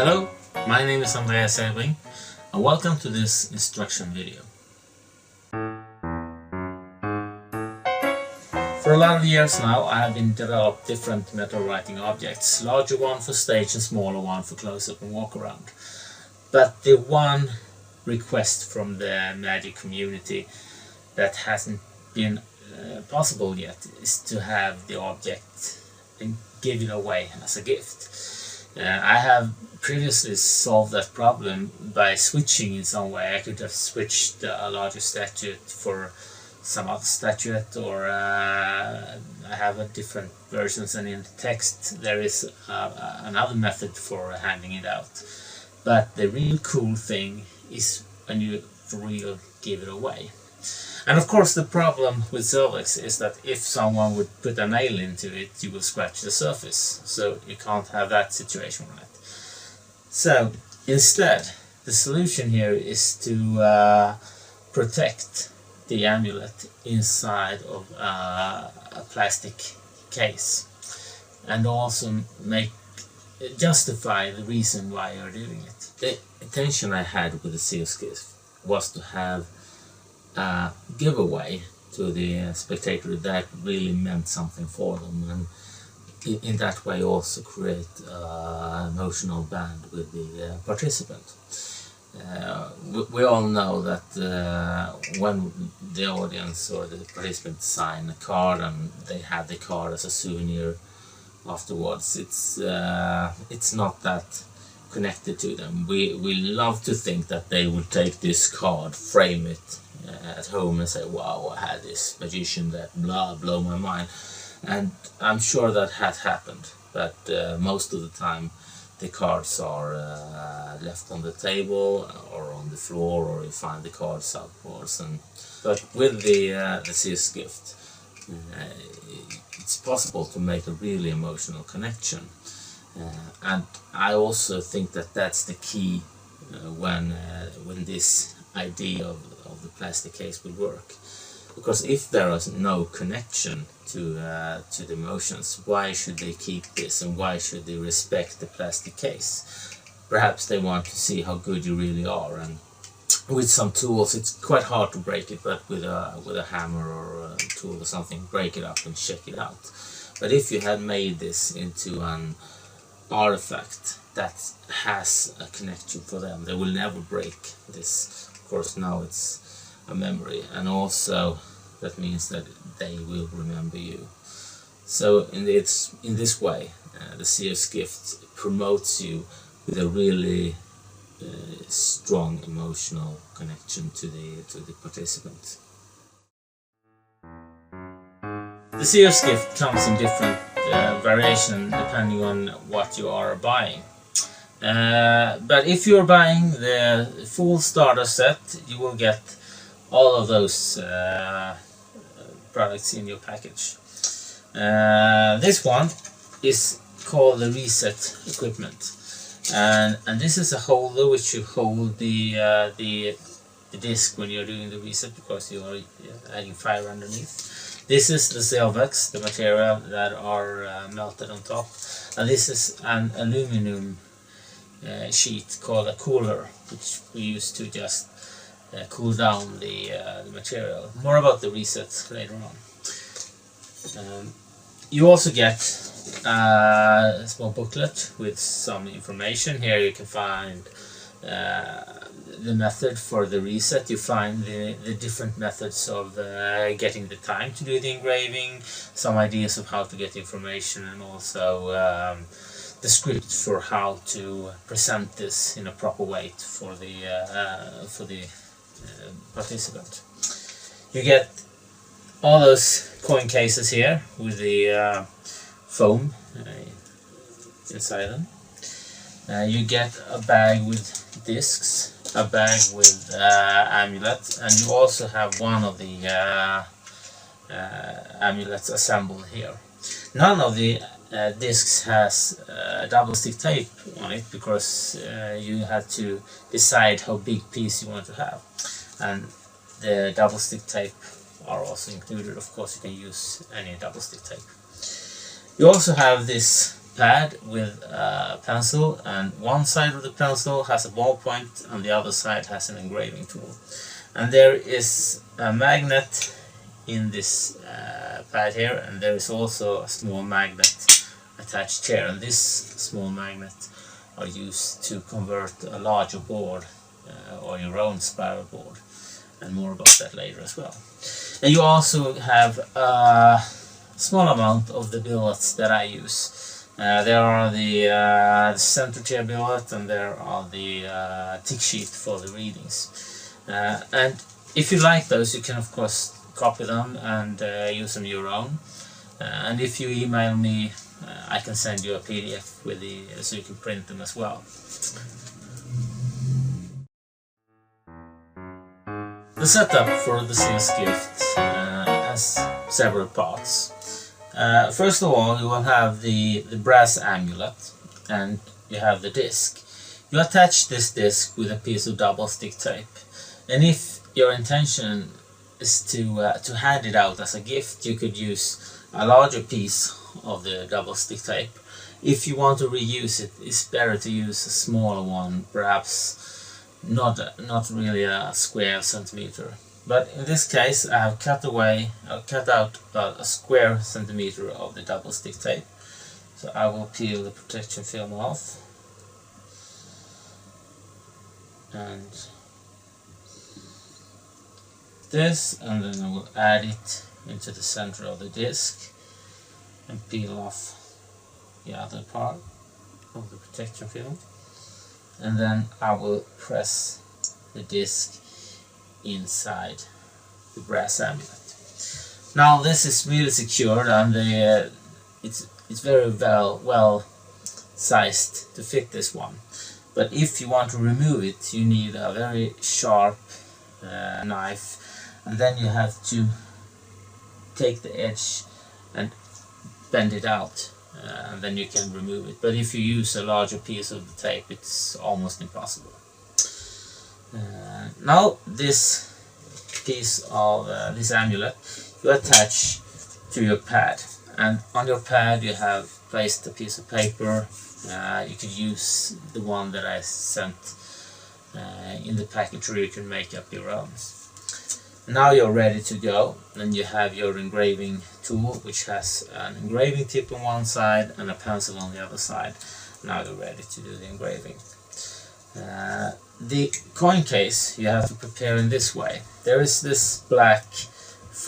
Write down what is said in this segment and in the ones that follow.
Hello, my name is Andreas Sebring and welcome to this instruction video. For a lot of years now I have been developed different metal writing objects, larger one for stage and smaller one for close-up and walk around. But the one request from the magic community that hasn't been possible yet is to have the object and give it away as a gift. I have previously solved that problem by switching in some way. I could have switched a larger statuette for some other statuette, or I have a different versions, and in the text there is another method for handing it out. But the real cool thing is when you for real give it away. And of course the problem with Silvex is that if someone would put a nail into it, you will scratch the surface. So you can't have that situation, right? So instead, the solution here is to protect the amulet inside of a plastic case, and also justify the reason why you're doing it. The intention I had with the Seers Gift was to have a giveaway to the spectator that really meant something for them, and in that way also create an emotional bond with the participant. We all know that when the audience or the participants sign a card and they have the card as a souvenir afterwards, it's not that connected to them. We love to think that they will take this card, frame it at home and say, wow, I had this magician that blow my mind. And I'm sure that has happened, but most of the time the cards are left on the table or on the floor, or you find the cards outdoors. But with the Seers Gift, it's possible to make a really emotional connection. And I also think that that's the key when this idea of the plastic case will work. Because if there is no connection to the emotions, why should they keep this, and why should they respect the plastic case? Perhaps they want to see how good you really are, and with some tools it's quite hard to break it, but with a hammer or a tool or something, break it up and check it out. But if you had made this into an artifact that has a connection for them, they will never break this. Of course, now it's a memory, and also that means that they will remember you. So in this way, the Seers Gift promotes you with a really strong emotional connection to the participant. The Seers Gift comes in different variation depending on what you are buying. But if you're buying the full starter set, you will get all of those products in your package. This one is called the reset equipment, and this is a holder which you hold the disc when you're doing the reset, because you are adding fire underneath. This is the Silvex, the material that are melted on top, and this is an aluminum sheet called a cooler, which we use to just cool down the material. More about the reset later on. You also get a small booklet with some information. Here you can find the method for the reset. You find the different methods of getting the time to do the engraving, some ideas of how to get information, and also the script for how to present this in a proper way for the participant. You get all those coin cases here with the foam inside them. You get a bag with discs, a bag with amulets, and you also have one of the amulets assembled here. None of the discs has double stick tape on it, because you had to decide how big piece you want to have, and the double stick tape are also included. Of course you can use any double stick tape. You also have this pad with a pencil, and one side of the pencil has a ballpoint and the other side has an engraving tool. And there is a magnet in this pad here, and there is also a small magnet attached here, and this small magnet are used to convert a larger board or your own spiral board, and more about that later as well. And you also have a small amount of the billets that I use. There are the center chair billet, and there are the tick sheet for the readings. And if you like those, you can of course copy them and use them your own. And if you email me, I can send you a PDF with so you can print them as well. The setup for the Seers Gift has several parts. First of all, you will have the brass amulet, and you have the disc. You attach this disc with a piece of double stick tape, and if your intention is to hand it out as a gift, you could use a larger piece of the double stick tape. If you want to reuse it, it's better to use a smaller one, perhaps not really a square centimeter. But in this case, I have cut out about a square centimeter of the double stick tape. So I will peel the protection film off, and this, and then I will add it into the center of the disc and peel off the other part of the protection film, and then I will press the disc inside the brass amulet. Now this is really secured, and it's very well sized to fit this one. But if you want to remove it, you need a very sharp knife, and then you have to take the edge and bend it out, and then you can remove it. But if you use a larger piece of the tape, it's almost impossible. Now this piece of this amulet you attach to your pad, and on your pad you have placed a piece of paper. You could use the one that I sent in the package, or you can make up your own. Now you're ready to go, and you have your engraving tool, which has an engraving tip on one side and a pencil on the other side. Now you're ready to do the engraving. The coin case you have to prepare in this way. There is this black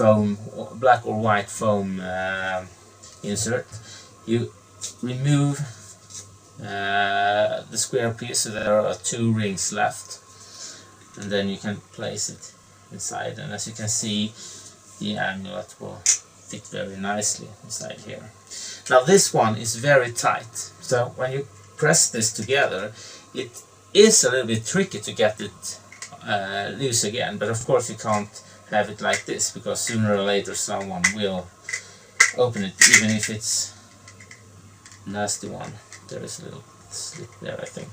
or white foam insert. You remove the square piece, so there are 2 rings left, and then you can place it inside, and as you can see, the amulet will fit very nicely inside here. Now this one is very tight, so when you press this together, it is a little bit tricky to get it loose again, but of course you can't have it like this, because sooner or later someone will open it, even if it's a nasty one. There is a little slit there, I think.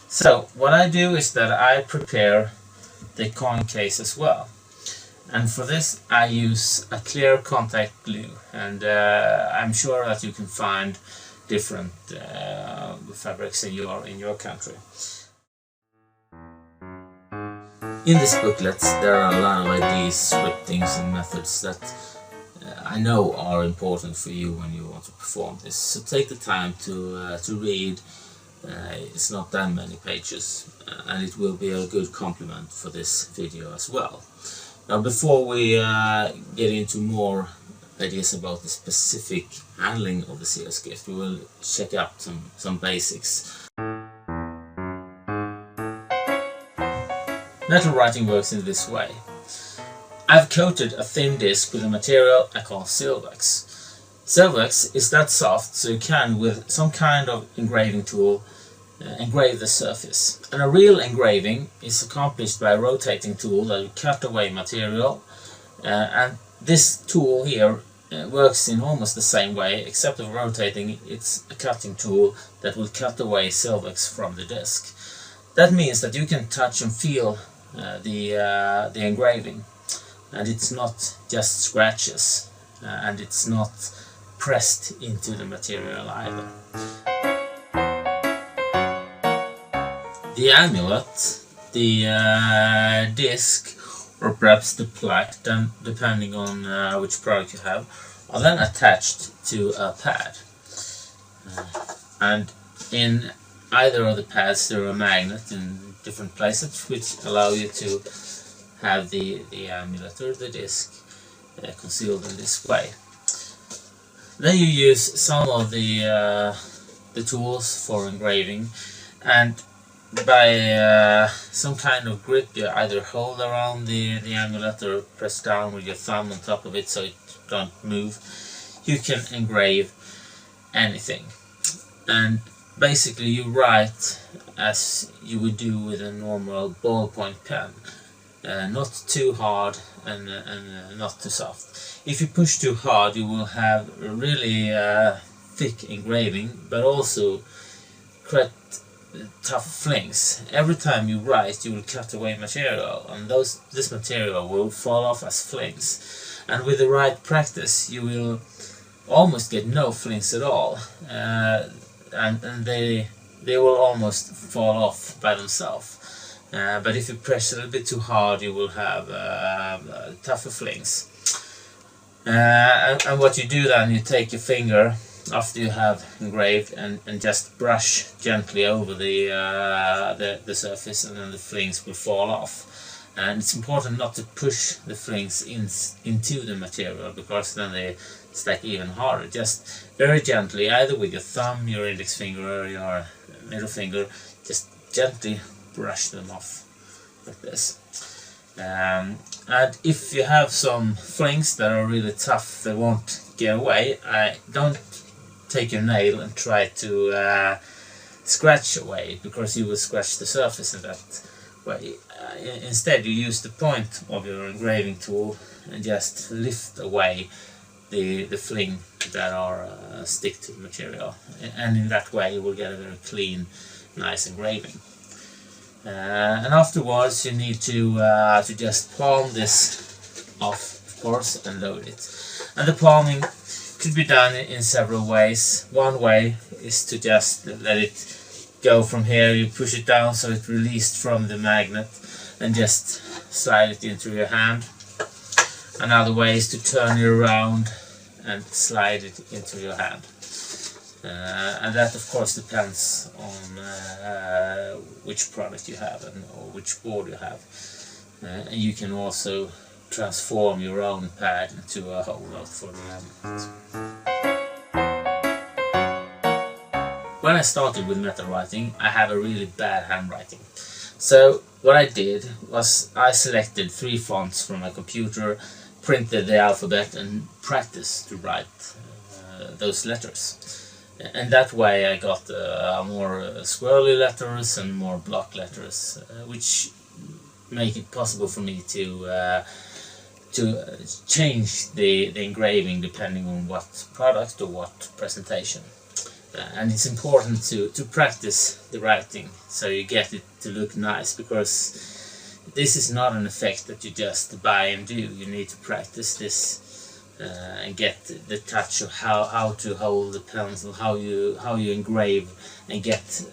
So what I do is that I prepare the coin case as well, and for this I use a clear contact glue, and I'm sure that you can find different fabrics in your country. In this booklet there are a lot of ideas, scriptings and methods that I know are important for you when you want to perform this. So take the time to read. It's not that many pages, and it will be a good complement for this video as well. Now before we get into more ideas about the specific handling of the Seers Gift, we will check out some basics. Metal writing works in this way. I've coated a thin disc with a material I call Silvex. Silvex is that soft so you can, with some kind of engraving tool, engrave the surface. And a real engraving is accomplished by a rotating tool that will cut away material, and this tool here works in almost the same way, except of rotating. It's a cutting tool that will cut away Silvex from the disc. That means that you can touch and feel the engraving, and it's not just scratches, and it's not pressed into the material either. The amulet, the disc, or perhaps the plaque, depending on which product you have, are then attached to a pad. And in either of the pads there are a magnet in different places which allow you to have the amulet or the disc concealed in this way. Then you use some of the tools for engraving, and by some kind of grip you either hold around the amulet or press down with your thumb on top of it so it don't move. You can engrave anything, and basically you write as you would do with a normal ballpoint pen, not too hard and not too soft. If you push too hard you will have a really thick engraving, but also quite tough flings. Every time you write you will cut away material, and this material will fall off as flings, and with the right practice you will almost get no flings at all, and they will almost fall off by themselves. But if you press a little bit too hard you will have tougher flings. And what you do then, you take your finger after you have engraved and just brush gently over the surface, and then the flings will fall off. And it's important not to push the flings into the material, because then they stack even harder. Just very gently, either with your thumb, your index finger or your middle finger, just gently brush them off like this. And if you have some flings that are really tough, they won't get away, don't take your nail and try to scratch away, because you will scratch the surface in that way. Instead you use the point of your engraving tool and just lift away the fling that are stick to the material, and in that way you will get a very clean, nice engraving. And afterwards you need to just palm this off, of course, and load it. And the palming could be done in several ways. One way is to just let it go from here. You push it down so it's released from the magnet and just slide it into your hand. Another way is to turn it around and slide it into your hand. And that of course depends on which product you have or which board you have. And you can also transform your own pad into a holdout for the amulet. When I started with Metalwriting, I have a really bad handwriting. So what I did was I selected 3 fonts from my computer, printed the alphabet and practiced to write those letters. And that way I got more squirrely letters and more block letters, which make it possible for me to change the engraving depending on what product or what presentation. And it's important to practice the writing so you get it to look nice, because this is not an effect that you just buy and do. You need to practice this and get the touch of how to hold the pencil, how you engrave and get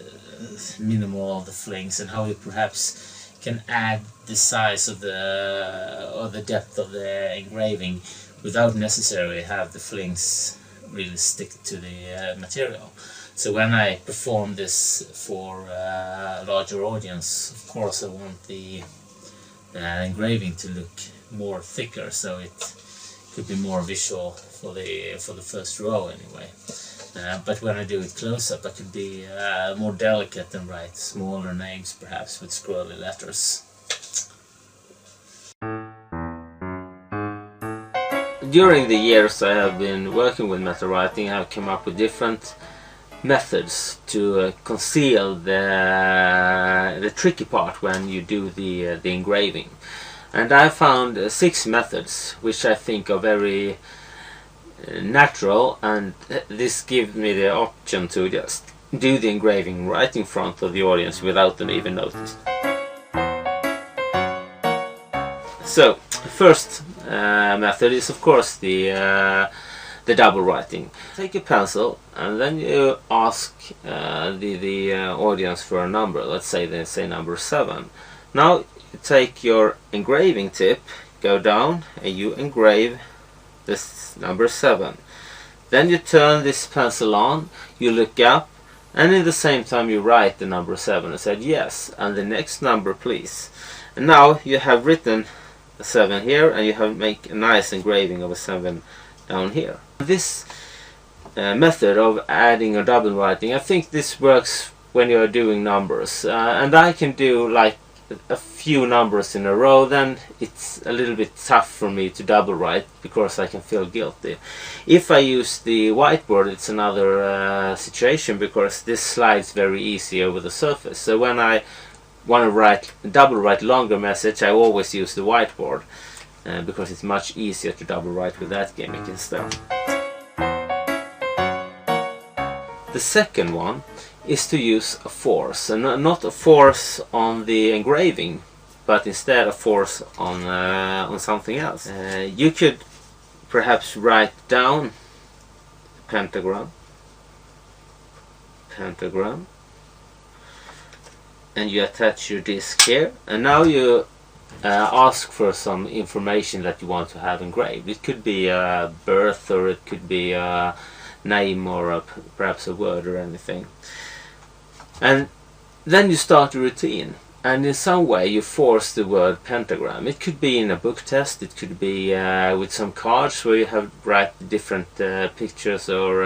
minimal of the flings, and how you perhaps can add the size of the depth of the engraving without necessarily have the flings really stick to the material. So when I perform this for a larger audience, of course I want the engraving to look more thicker, so it could be more visual for the first row anyway. But when I do it close up, I can be more delicate and write smaller names, perhaps with scrolly letters. During the years I have been working with Metalwriting, I have come up with different methods to conceal the tricky part when you do the engraving. And I found 6 methods which I think are very natural, and this gives me the option to just do the engraving right in front of the audience without them even noticing. So, first method is of course the the double writing. Take a pencil and then you ask the audience for a number. Let's say they say number 7. Now you take your engraving tip, go down and you engrave this number 7. Then you turn this pencil on, you look up, and in the same time you write the number 7 and said yes, and the next number please. And now you have written a 7 here, and you have make a nice engraving of a 7 down here. This method of adding or double writing, I think this works when you are doing numbers, and I can do like a few numbers in a row. Then it's a little bit tough for me to double write because I can feel guilty. If I use the whiteboard, it's another situation because this slides very easy over the surface. So when I want to double write longer message, I always use the whiteboard because it's much easier to double write with that gimmick instead. The second one is to use a force, and not a force on the engraving, but instead a force on something else. You could perhaps write down pentagram, and you attach your disc here, and now you ask for some information that you want to have engraved. It could be a birth, or it could be a name, or perhaps a word or anything. And then you start a routine, and in some way you force the word pentagram. It could be in a book test, it could be with some cards where you have write different pictures or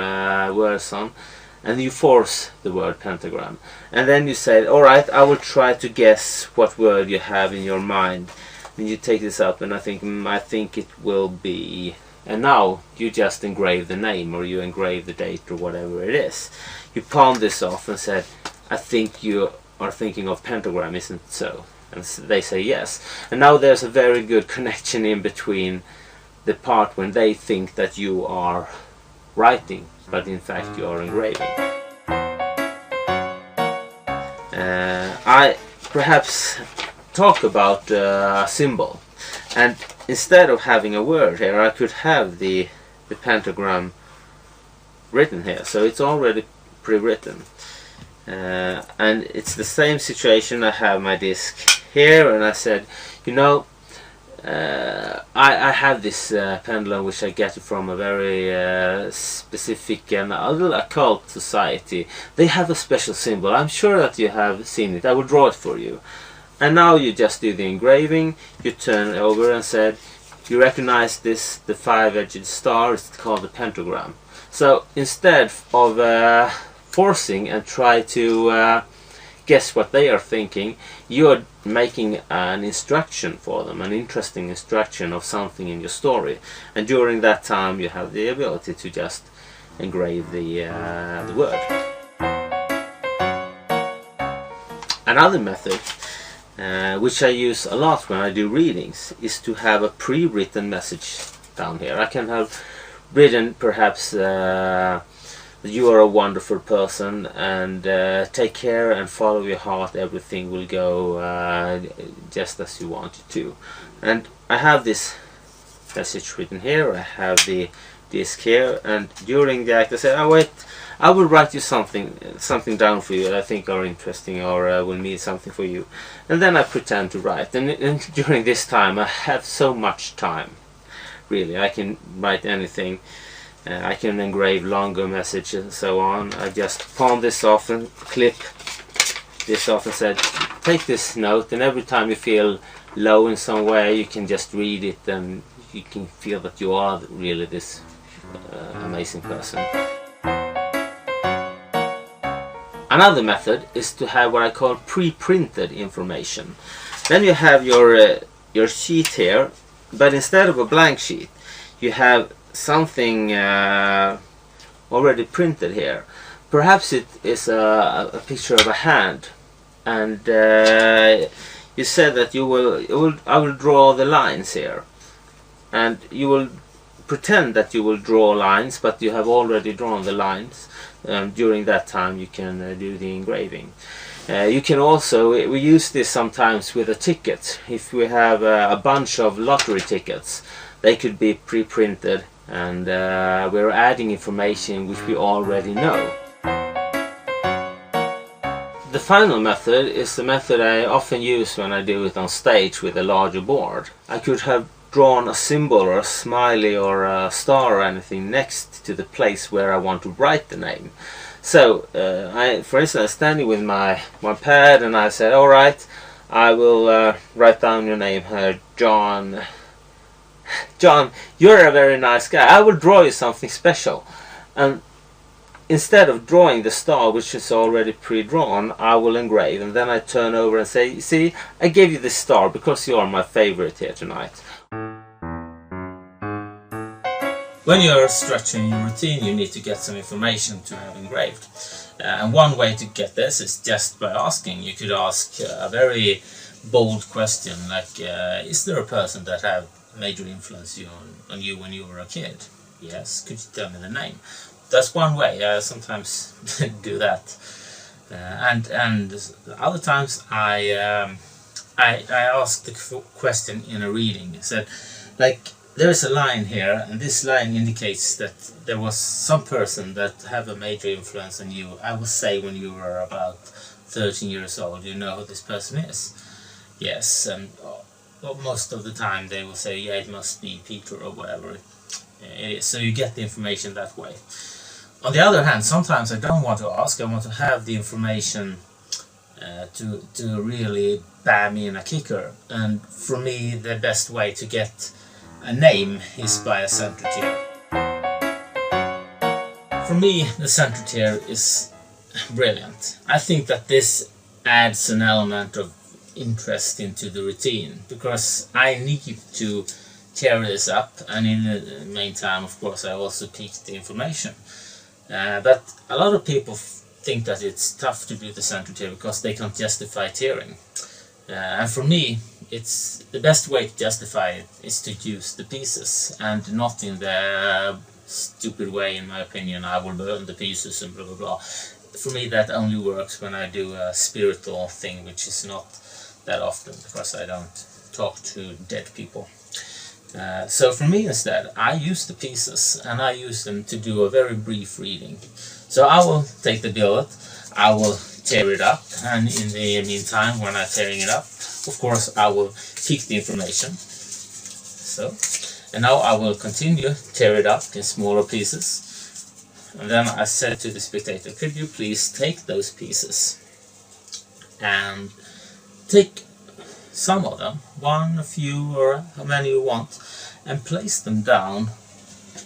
words on, and you force the word pentagram. And then you say, alright, I will try to guess what word you have in your mind. And you take this up, and I think it will be... And now you just engrave the name, or you engrave the date, or whatever it is. You palm this off and said, I think you are thinking of pentagram, isn't it so? And they say yes. And now there's a very good connection in between the part when they think that you are writing, but in fact you are engraving. I perhaps talk about a symbol, and instead of having a word here, I could have the pentagram written here, so it's already pre-written. And it's the same situation. I have my disc here, and I said, you know, I have this pendulum which I get from a very specific and a little occult society. They have a special symbol. I'm sure that you have seen it. I will draw it for you. And now you just do the engraving. You turn over and said, you recognize this, the 5-edged star. It's called the pentagram. So instead of forcing and try to guess what they are thinking, you're making an instruction for them, an interesting instruction of something in your story, and during that time you have the ability to just engrave the word. Another method which I use a lot when I do readings is to have a pre-written message down here. I can have written perhaps you are a wonderful person, and take care and follow your heart, everything will go just as you want it to. And I have this message written here, I have the disc here, and during the act I say, oh wait, I will write you something down for you that I think are interesting, or will mean something for you. And then I pretend to write, and during this time I have so much time, really. I can write anything. I can engrave longer messages and so on. I just palm this off and clip this off and said, take this note, and every time you feel low in some way you can just read it, and you can feel that you are really this amazing person. Another method is to have what I call pre-printed information. Then you have your sheet here, but instead of a blank sheet you have something already printed here. Perhaps it is a picture of a hand, and you said that I will draw the lines here, and you will pretend that you will draw lines, but you have already drawn the lines. During that time you can do the engraving. You can also, we use this sometimes with a ticket. If we have a bunch of lottery tickets, they could be pre-printed and we're adding information which we already know. The final method is the method I often use when I do it on stage with a larger board. I could have drawn a symbol or a smiley or a star or anything next to the place where I want to write the name. So, for instance, standing with my pad, and I said, alright, I will write down your name here, John. John, you're a very nice guy. I will draw you something special. And instead of drawing the star, which is already pre-drawn, I will engrave, and then I turn over and say, see, I gave you this star because you are my favorite here tonight. When you're structuring your routine, you need to get some information to have engraved. And one way to get this is just by asking. You could ask a very bold question like, is there a person that had major influence on you when you were a kid? Yes. Could you tell me the name? That's one way. I sometimes do that. And other times I ask the question in a reading. I said, like, there is a line here, and this line indicates that there was some person that have a major influence on you. I will say when you were about 13 years old, you know who this person is. Yes, and most of the time they will say, yeah, it must be Peter or whatever it is. So you get the information that way. On the other hand, sometimes I don't want to ask. I want to have the information to really bam in a kicker. And for me, the best way to get a name is by a center tier. For me, the center tier is brilliant. I think that this adds an element of interest into the routine, because I need to tear this up, and in the meantime, of course, I also pick the information. But a lot of people think that it's tough to do the center tier because they can't justify tearing. And for me, it's the best way to justify it is to use the pieces, and not in the stupid way, in my opinion, I will burn the pieces and blah blah blah. For me, that only works when I do a spiritual thing, which is not that often, because I don't talk to dead people. So for me, instead, I use the pieces, and I use them to do a very brief reading. So I will take the billet, I will tear it up, and in the meantime, when I'm tearing it up, of course, I will pick the information. So, and now I will continue tear it up in smaller pieces. And then I said to the spectator, could you please take those pieces and take some of them, one, a few, or how many you want, and place them down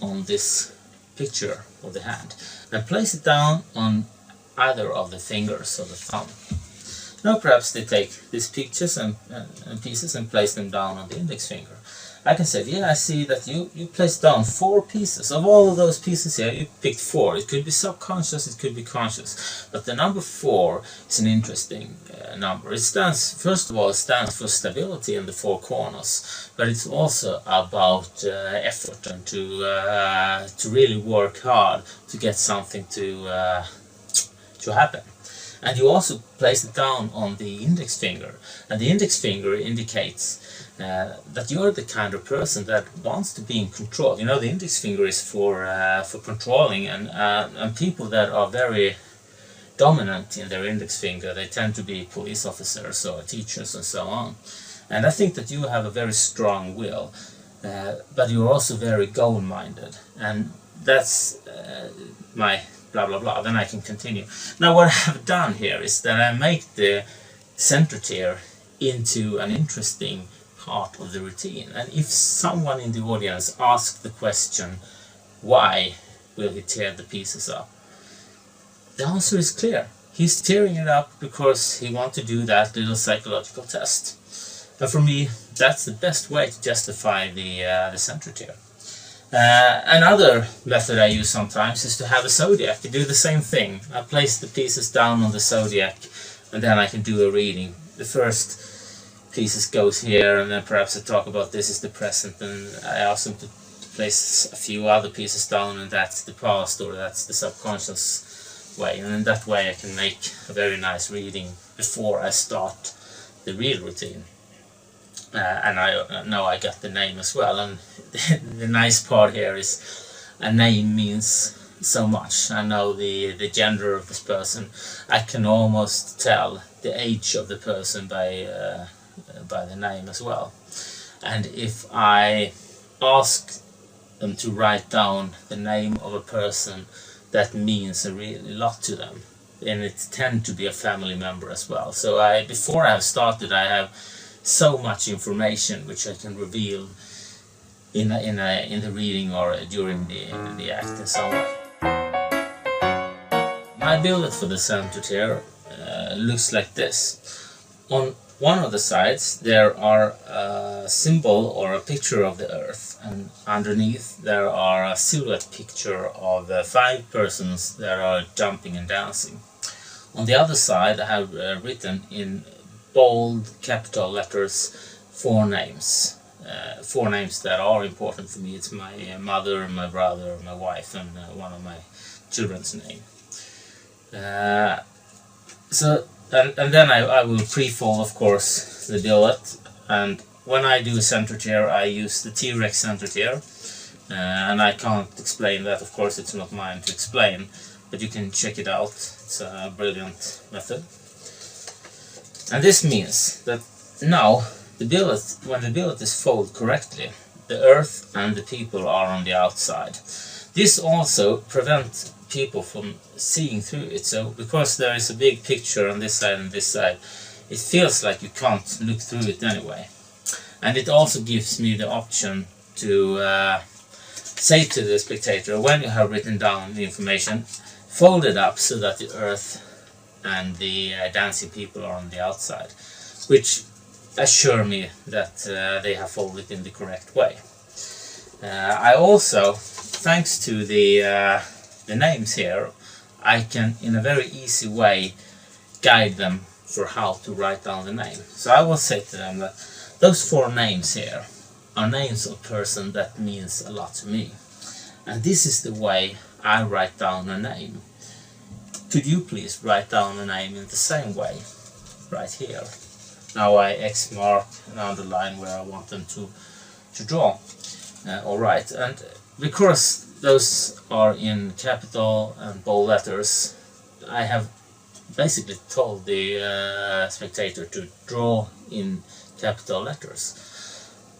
on this picture of the hand, and place it down on either of the fingers of the thumb. Now perhaps they take these pictures and pieces and place them down on the index finger. I can say, yeah, I see that you placed down 4 pieces. Of all of those pieces here, you picked 4. It could be subconscious, it could be conscious. But the number 4 is an interesting number. It stands, first of all, it stands for stability in the 4 corners. But it's also about effort, and to really work hard to get something to happen. And you also place it down on the index finger. And the index finger indicates that you're the kind of person that wants to be in control. You know, the index finger is for controlling, and people that are very dominant in their index finger, they tend to be police officers or teachers and so on. And I think that you have a very strong will, but you're also very goal-minded. And that's my blah blah blah. Then I can continue. Now what I have done here is that I make the center tier into an interesting part of the routine. And if someone in the audience asks the question, why will he tear the pieces up? The answer is clear. He's tearing it up because he wants to do that little psychological test. And for me, that's the best way to justify the center tier. Another method I use sometimes is to have a zodiac. I do the same thing. I place the pieces down on the zodiac, and then I can do a reading. The first pieces goes here, and then perhaps I talk about this is the present, and I ask them to place a few other pieces down, and that's the past, or that's the subconscious way. And in that way I can make a very nice reading before I start the real routine. and I know I got the name as well. And the nice part here is a name means so much. I know the gender of this person. I can almost tell the age of the person by the name as well. And if I ask them to write down the name of a person that means a really lot to them, and it tends to be a family member as well. So before I have started, I have so much information which I can reveal in the reading or during the act in some way. My billet for the center here looks like this. On one of the sides there are a symbol or a picture of the earth, and underneath there are a silhouette picture of 5 persons that are jumping and dancing. On the other side I have written in bold capital letters 4 names. 4 names that are important for me. It's my mother, my brother, my wife, and one of my children's name. And then I will pre-fold, of course, the billet. And when I do a center tear, I use the T-Rex center tear. And I can't explain that, of course, it's not mine to explain, but you can check it out. It's a brilliant method. And this means that now, when the billet is folded correctly, the earth and the people are on the outside. This also prevents people from seeing through it. So because there is a big picture on this side and this side, it feels like you can't look through it anyway. And it also gives me the option to say to the spectator, when you have written down the information, fold it up so that the earth and the dancing people are on the outside, which assure me that they have folded in the correct way. I also, thanks to the names here, I can in a very easy way guide them for how to write down the name. So I will say to them that those 4 names here are names of person that means a lot to me, and this is the way I write down a name. Could you please write down a name in the same way right here? Now I X mark and underline where I want them to draw. Alright, and because those are in capital and bold letters, I have basically told the spectator to draw in capital letters.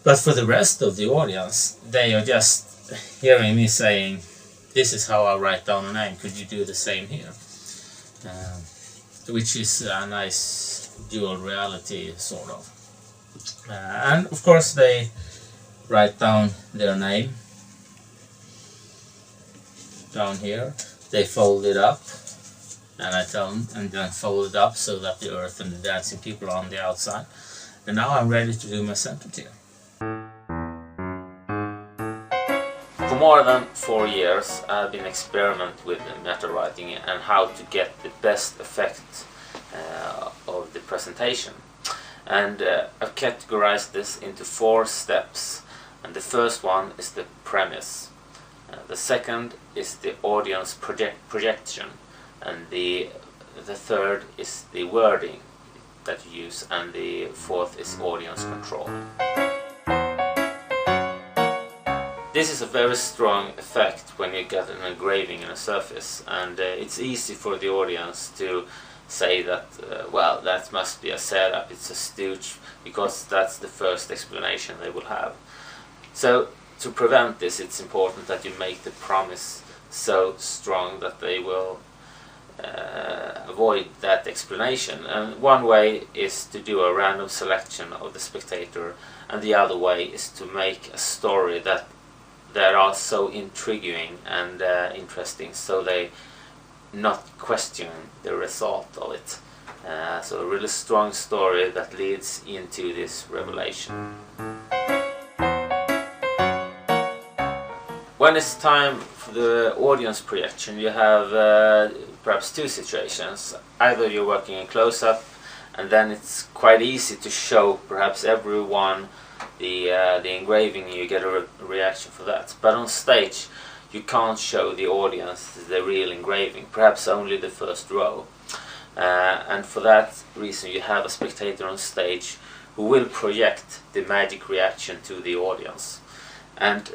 But for the rest of the audience, they are just hearing me saying, this is how I write down a name, could you do the same here? Which is a nice dual reality, sort of. And of course they write down their name down here. They fold it up, and I tell them, and then fold it up so that the earth and the dancing people are on the outside. And now I'm ready to do my center tear. For more than 4 years I've been experimenting with Metalwriting and how to get the best effect of the presentation. And I've categorized this into 4 steps. And the first one is the premise. The second is the audience projection. And the third is the wording that you use. And the fourth is audience control. This is a very strong effect when you get an engraving in a surface, and it's easy for the audience to say that, well, that must be a setup, it's a stooge, because that's the first explanation they will have. So to prevent this, it's important that you make the promise so strong that they will avoid that explanation. And one way is to do a random selection of the spectator, and the other way is to make a story that are so intriguing and interesting, so they not question the result of it. So a really strong story that leads into this revelation. When it's time for the audience projection, you have perhaps 2 situations. Either you're working in close-up, and then it's quite easy to show perhaps everyone the engraving, and you get a reaction for that. But on stage you can't show the audience the real engraving, perhaps only the first row. And for that reason you have a spectator on stage who will project the magic reaction to the audience. And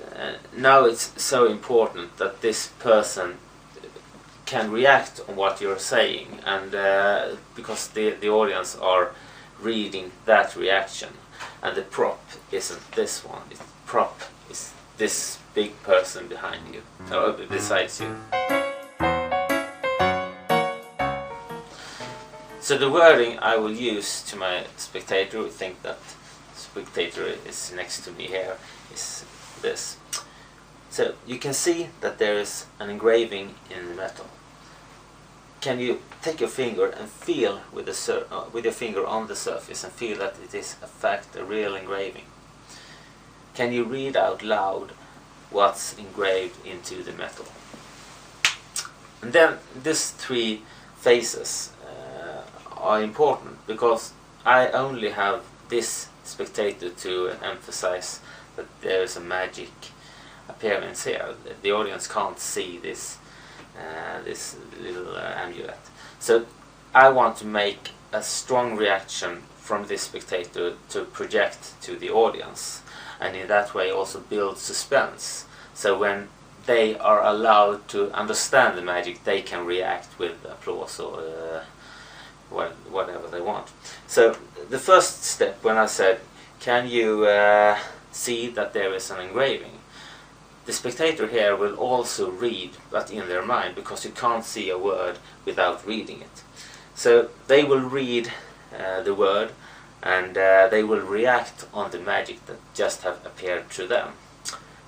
now it's so important that this person can react on what you're saying, and because the audience are reading that reaction, and the prop isn't this one. The prop is this big person behind you, or besides you. So the wording I will use to my spectator, we think that spectator is next to me here, is this. So you can see that there is an engraving in the metal. Can you take your finger and feel with your finger on the surface and feel that it is in fact a real engraving? Can you read out loud what's engraved into the metal? And then these three phases are important, because I only have this spectator to emphasize that there is a magic appearance here. The audience can't see this this little amulet. So I want to make a strong reaction from this spectator to project to the audience, and in that way also build suspense. So when they are allowed to understand the magic, they can react with applause or whatever they want. So the first step, when I said, can you see that there is an engraving? The spectator here will also read, but in their mind, because you can't see a word without reading it. So they will read the word, and they will react on the magic that just have appeared to them.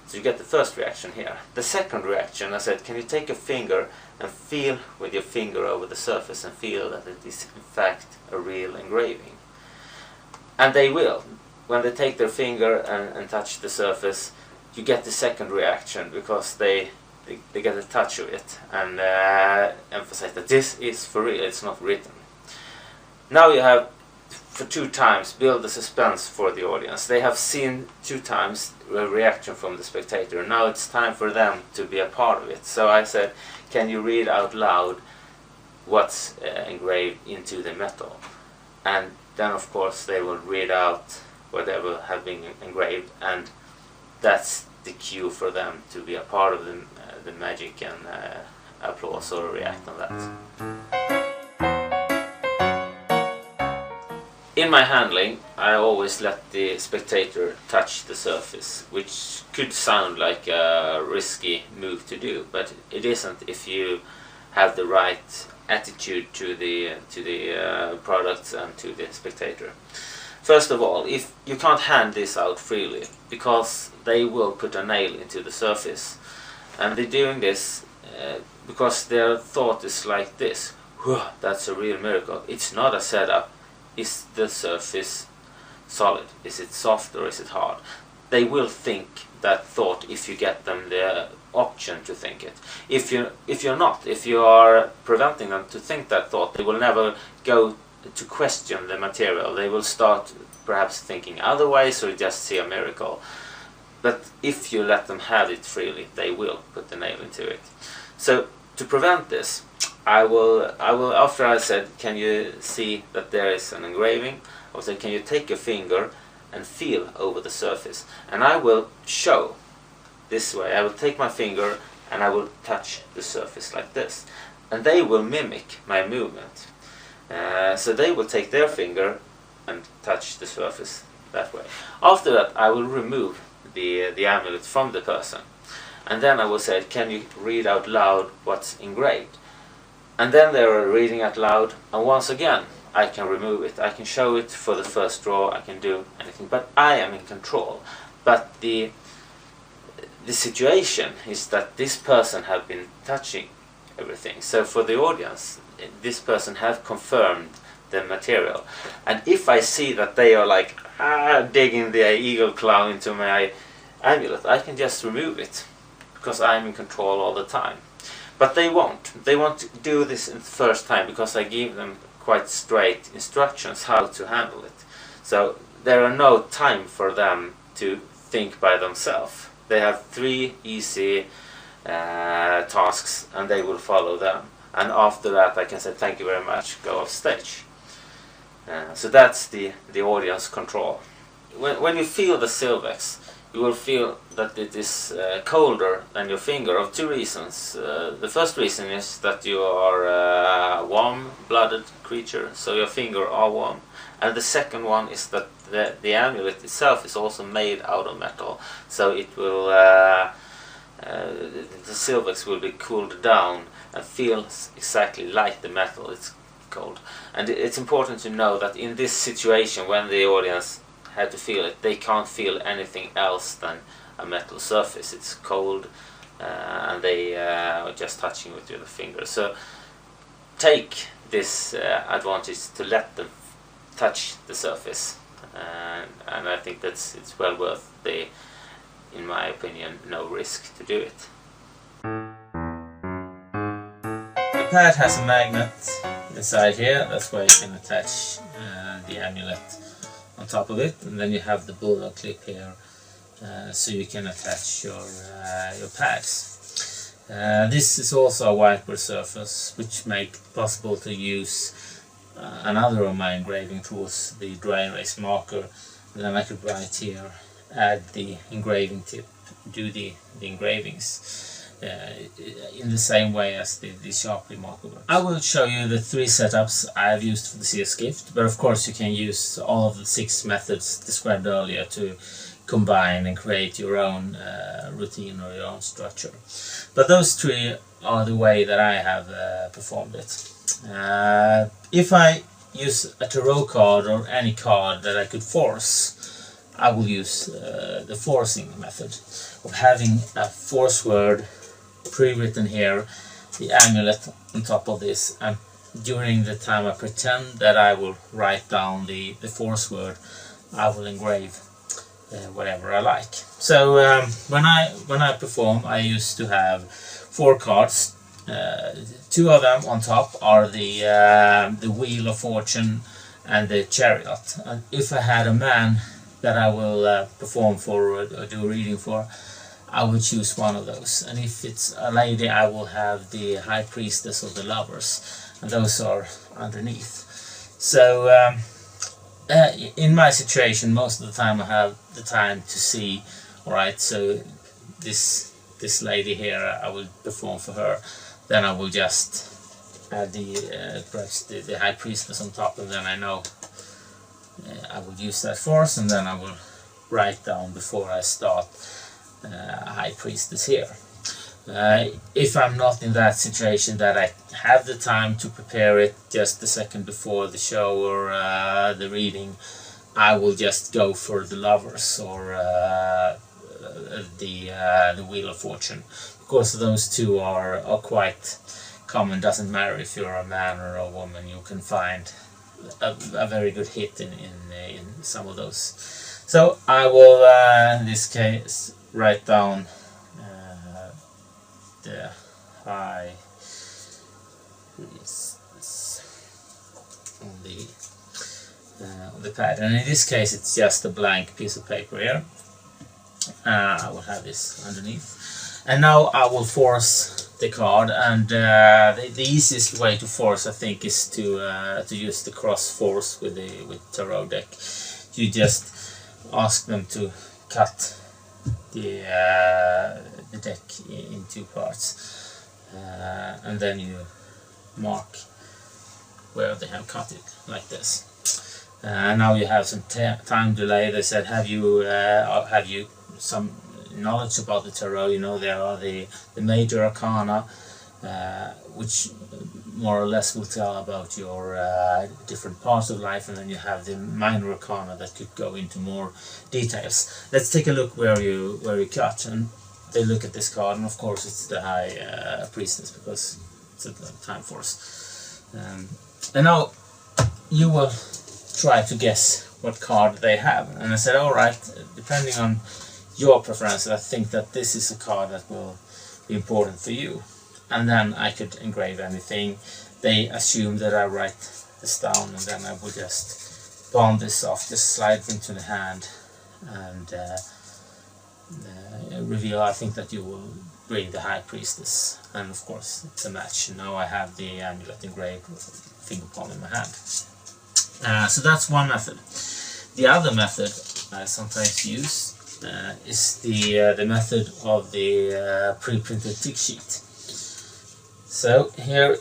So you get the first reaction here. The second reaction, I said, can you take a finger and feel with your finger over the surface and feel that it is in fact a real engraving? And they will. When they take their finger and touch the surface, you get the second reaction, because they get a touch of it and emphasize that this is for real, it's not written. Now you have, for 2 times, build the suspense for the audience. They have seen 2 times a reaction from the spectator. Now it's time for them to be a part of it. So I said, can you read out loud what's engraved into the metal? And then of course they will read out whatever have been engraved, and that's the cue for them to be a part of the magic and applause or react on that. In my handling, I always let the spectator touch the surface, which could sound like a risky move to do, but it isn't if you have the right attitude to the products and to the spectator. First of all, if you can't hand this out freely, because they will put a nail into the surface, and they're doing this because their thought is like this: that's a real miracle. It's not a setup. Is the surface solid? Is it soft or is it hard? They will think that thought if you get them the option to think it. If you are preventing them to think that thought, they will never go to question the material. They will start perhaps thinking otherwise or just see a miracle. But if you let them have it freely, they will put the nail into it. So to prevent this, I will after I said, can you see that there is an engraving, I will say, can you take your finger and feel over the surface? And I will show this way. I will take my finger and I will touch the surface like this, and they will mimic my movement. So they will take their finger and touch the surface that way. After that, I will remove the amulet from the person, and then I will say, can you read out loud what's engraved? And then they are reading out loud, and once again I can remove it. I can show it for the first draw, I can do anything, but I am in control. But the situation is that this person have been touching everything. So for the audience, this person have confirmed the material. And if I see that they are like digging the eagle claw into my amulet, I can just remove it, because I'm in control all the time. But they won't. They won't do this in the first time, because I give them quite straight instructions how to handle it. So there are no time for them to think by themselves. They have 3 easy tasks, and they will follow them. And after that I can say, thank you very much, go off stage. So that's the audience control. When you feel the Silvex, you will feel that it is colder than your finger of two reasons. The first reason is that you are a warm-blooded creature, so your finger are warm. And the second one is that the amulet itself is also made out of metal, so it will the Silvex will be cooled down and feels exactly like the metal. It's cold, and it's important to know that in this situation, when the audience had to feel it, they can't feel anything else than a metal surface. It's cold, and they are just touching with your finger. So take this advantage to let them touch the surface, and I think it's well worth the, in my opinion, no risk to do it. The pad has a magnet inside here, that's where you can attach the amulet on top of it, and then you have the bullet clip here, so you can attach your pads. This is also a whiteboard surface, which makes it possible to use another of my engraving tools, the dry erase marker. And then I could write here, add the engraving tip, do the engravings in the same way as the Sharpie marker works. I will show you the 3 setups I have used for the Seers Gift, but of course you can use all of the 6 methods described earlier to combine and create your own routine or your own structure. But those 3 are the way that I have performed it. If I use a tarot card or any card that I could force, I will use the forcing method of having a force word pre-written here, the amulet on top of this, and during the time I pretend that I will write down the force word, I will engrave whatever I like. So when I perform, I used to have 4 cards. 2 of them on top are the Wheel of Fortune and the Chariot. And if I had a man that I will perform for or do a reading for, I will choose one of those. And if it's a lady, I will have the High Priestess or the Lovers, and those are underneath. So in my situation, most of the time I have the time to see, alright, so this lady here, I will perform for her. Then I will just add perhaps the High Priestess on top, and then I know I will use that force, and then I will write down before I start a High Priestess here. If I'm not in that situation that I have the time to prepare it just a second before the show or the reading, I will just go for the Lovers or the Wheel of Fortune, because those 2 are quite common. Doesn't matter if you're a man or a woman, you can find a very good hit in some of those. So I will in this case write down the High Priestess on the pad, and in this case it's just a blank piece of paper here. I will have this underneath, and now I will force the card, and the easiest way to force, I think, is to use the cross force with tarot deck. You just ask them to cut the deck in 2 parts, and then you mark where they have cut it, like this. Now you have some time delay. They said, have you some knowledge about the tarot? You know, there are the major arcana, which more or less will tell about your different parts of life, and then you have the minor arcana that could go into more details. Let's take a look where you cut, and they look at this card, and of course it's the High Priestess, because it's a time force. And now you will try to guess what card they have, and I said, alright, depending on your preferences, I think that this is a card that will be important for you. And then I could engrave anything. They assume that I write this down, and then I would just palm this off, just slide it into the hand, and reveal. I think that you will bring the High Priestess, and of course it's a match. Now I have the amulet engraved finger palm in my hand. So that's one method. The other method I sometimes use is the method of the pre-printed tick sheet. So here,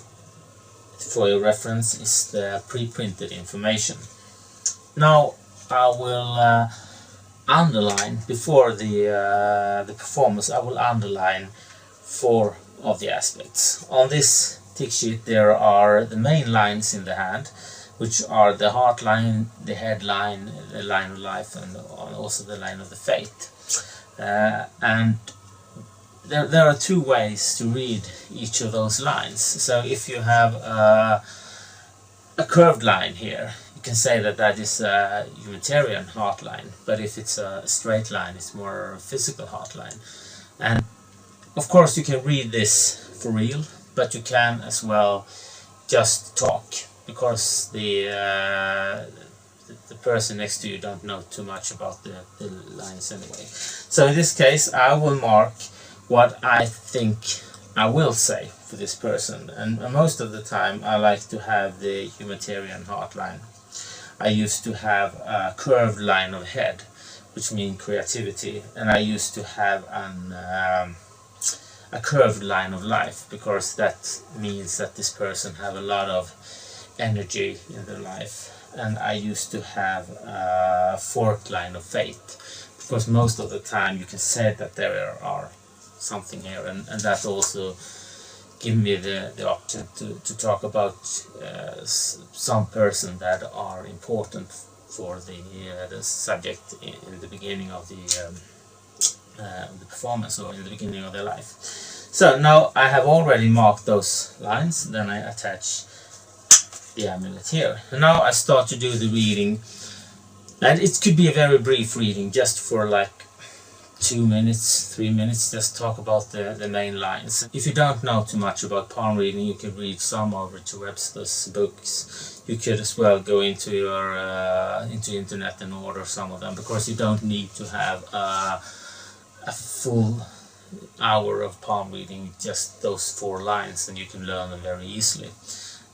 for your reference, is the pre-printed information. Now I will underline before the performance. I will underline 4 of the aspects. On this tick sheet there are the main lines in the hand, which are the heart line, the head line, the line of life, and also the line of the fate. And there are 2 ways to read each of those lines. So if you have a curved line here, you can say that that is a humanitarian heart line, but if it's a straight line, it's more a physical heart line. And of course you can read this for real, but you can as well just talk, because the person next to you don't know too much about the lines anyway. So in this case I will mark what I think I will say for this person, and most of the time I like to have the humanitarian heart line. I used to have a curved line of head, which means creativity, and I used to have a curved line of life, because that means that this person have a lot of energy in their life. And I used to have a forked line of fate, because most of the time you can say that there are something here, and that also give me the option to talk about some person that are important for the subject in the beginning of the performance, or in the beginning of their life. So now I have already marked those lines, then I attach the amulet here. And now I start to do the reading, and it could be a very brief reading, just for like 2 minutes, 3 minutes, just talk about the main lines. If you don't know too much about palm reading, you can read some of Richard Webster's books. You could as well go into your into internet and order some of them, because you don't need to have a full hour of palm reading, just those 4 lines, and you can learn them very easily.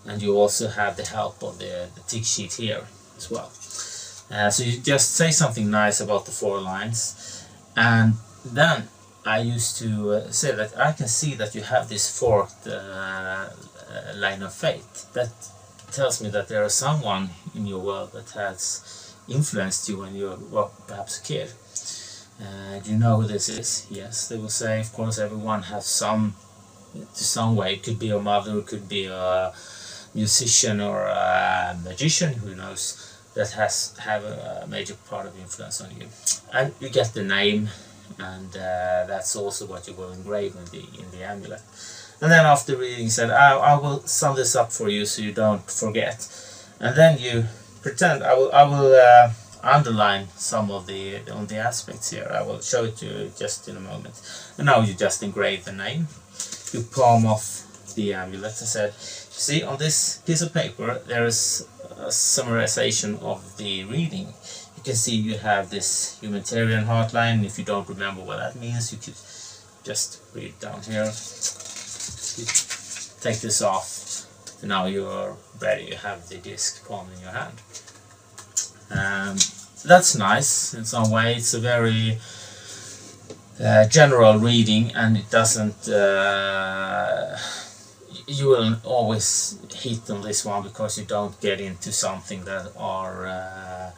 And you also have the help of the tick sheet here as well. So you just say something nice about the 4 lines. And then I used to say that I can see that you have this forked line of fate. That tells me that there is someone in your world that has influenced you when you were perhaps a kid. Do you know who this is? Yes, they will say, of course, everyone has some way. It could be your mother, it could be a musician or a magician, who knows, that have a major part of influence on you. And you get the name, and that's also what you will engrave in the amulet. And then after reading, said, I will sum this up for you so you don't forget. And then you pretend, I will underline some of the aspects here. I will show it to you just in a moment. And now you just engrave the name. You palm off the amulet. I said, you see, on this piece of paper there is a summarization of the reading. You can see you have this humanitarian heart line. If you don't remember what that means, you could just read down here. You take this off, and now you're ready. You have the disc palm in your hand. That's nice in some way. It's a very general reading, and it doesn't you will always hit on this one, because you don't get into something that are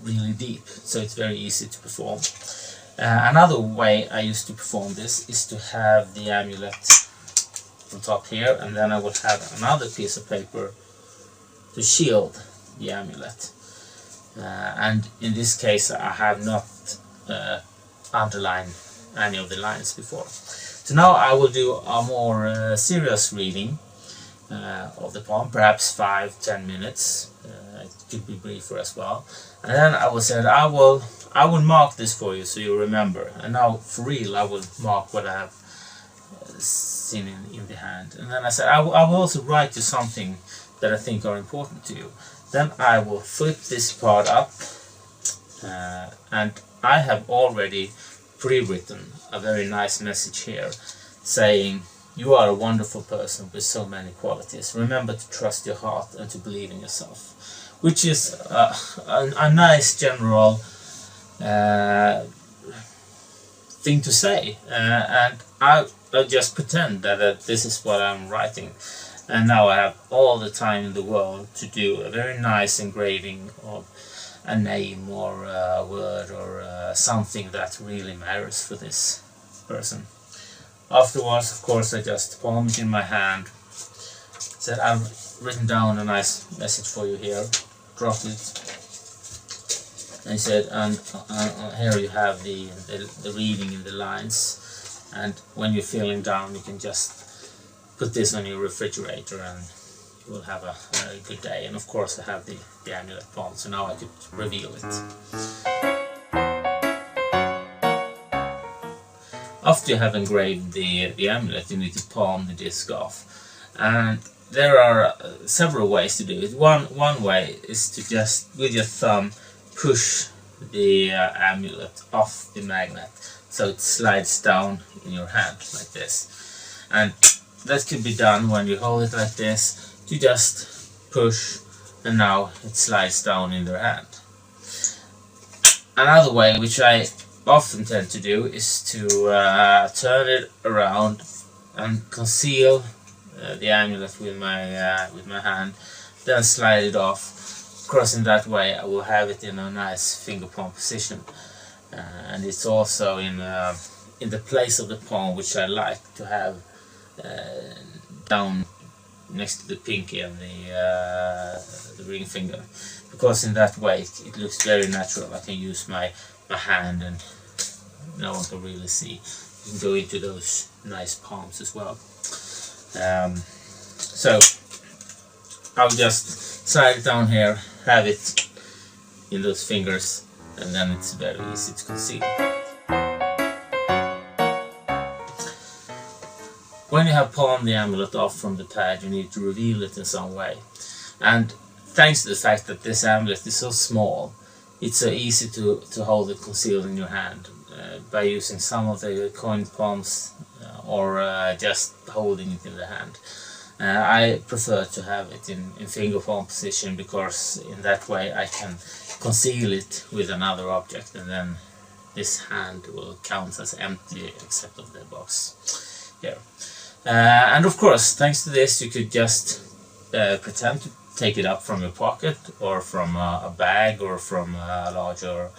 really deep, so it's very easy to perform. Another way I used to perform this is to have the amulet on top here, and then I would have another piece of paper to shield the amulet. And in this case I have not underlined any of the lines before. So now I will do a more serious reading of the poem, perhaps 5-10 minutes. It could be briefer as well. And then I will say, I will mark this for you so you remember. And now for real I will mark what I have seen in the hand. And then I said, I will also write you something that I think are important to you. Then I will flip this part up, and I have already pre-written a very nice message here saying, you are a wonderful person with so many qualities. Remember to trust your heart and to believe in yourself. which is a nice general thing to say, and I just pretend that this is what I'm writing, and now I have all the time in the world to do a very nice engraving of a name or a word or something that really matters for this person. Afterwards, of course, I just palm it in my hand, said I've written down a nice message for you here, drop it, and he said, and here you have the reading in the lines, and when you're feeling down you can just put this on your refrigerator and you will have a very good day. And of course I have the amulet palm, so now I could reveal it. After you have engraved the amulet, you need to palm the disc off, and there are several ways to do it. One way is to just with your thumb push the amulet off the magnet so it slides down in your hand like this, and that could be done when you hold it like this. You just push and now it slides down in their hand. Another way, which I often tend to do, is to turn it around and conceal the amulet with my hand, then slide it off. Of course, in that way I will have it in a nice finger palm position, and it's also in the place of the palm which I like to have down next to the pinky and the ring finger, because in that way it looks very natural. I can use my hand and no one can really see. You can go into those nice palms as well. So I'll just slide it down here, have it in those fingers, and then it's very easy to conceal. When you have palmed the amulet off from the pad, you need to reveal it in some way. And thanks to the fact that this amulet is so small, it's so easy to hold it concealed in your hand by using some of the coin palms or just holding it in the hand. I prefer to have it in finger palm position, because in that way I can conceal it with another object, and then this hand will count as empty except of the box here. And of course, thanks to this, you could just pretend to take it up from your pocket or from a bag or from a larger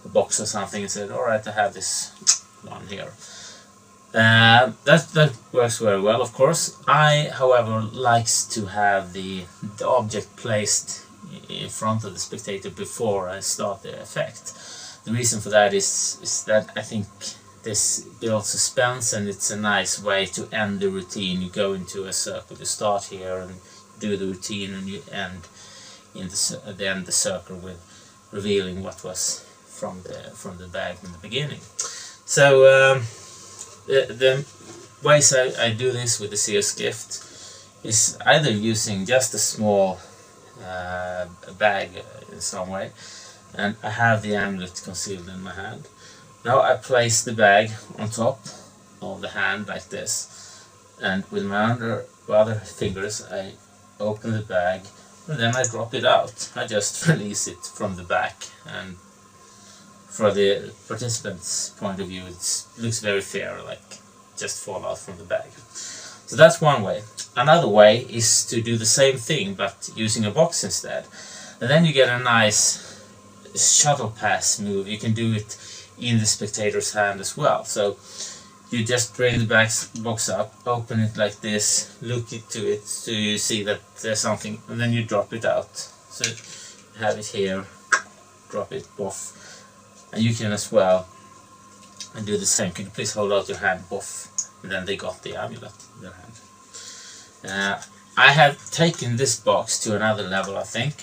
box or something, and say, alright, I have this one here. That works very well, of course. I, however, likes to have the object placed in front of the spectator before I start the effect. The reason for that is that I think this builds suspense, and it's a nice way to end the routine. You go into a circle, you start here and do the routine, and you end in the circle with revealing what was from the bag in the beginning. So the ways I do this with the Seers Gift is either using just a small bag in some way, and I have the amulet concealed in my hand. Now I place the bag on top of the hand like this, and with my other fingers I open the bag, and then I drop it out. I just release it from the back, and for the participant's point of view it looks very fair, like just fall out from the bag. So that's one way. Another way is to do the same thing but using a box instead, and then you get a nice shuttle pass move. You can do it in the spectator's hand as well. So you just bring the box up, open it like this, look into it so you see that there's something, and then you drop it out. So you have it here, drop it off, and you can as well and do the same. Can you please hold out your hand off, and then they got the amulet in their hand. I have taken this box to another level, I think,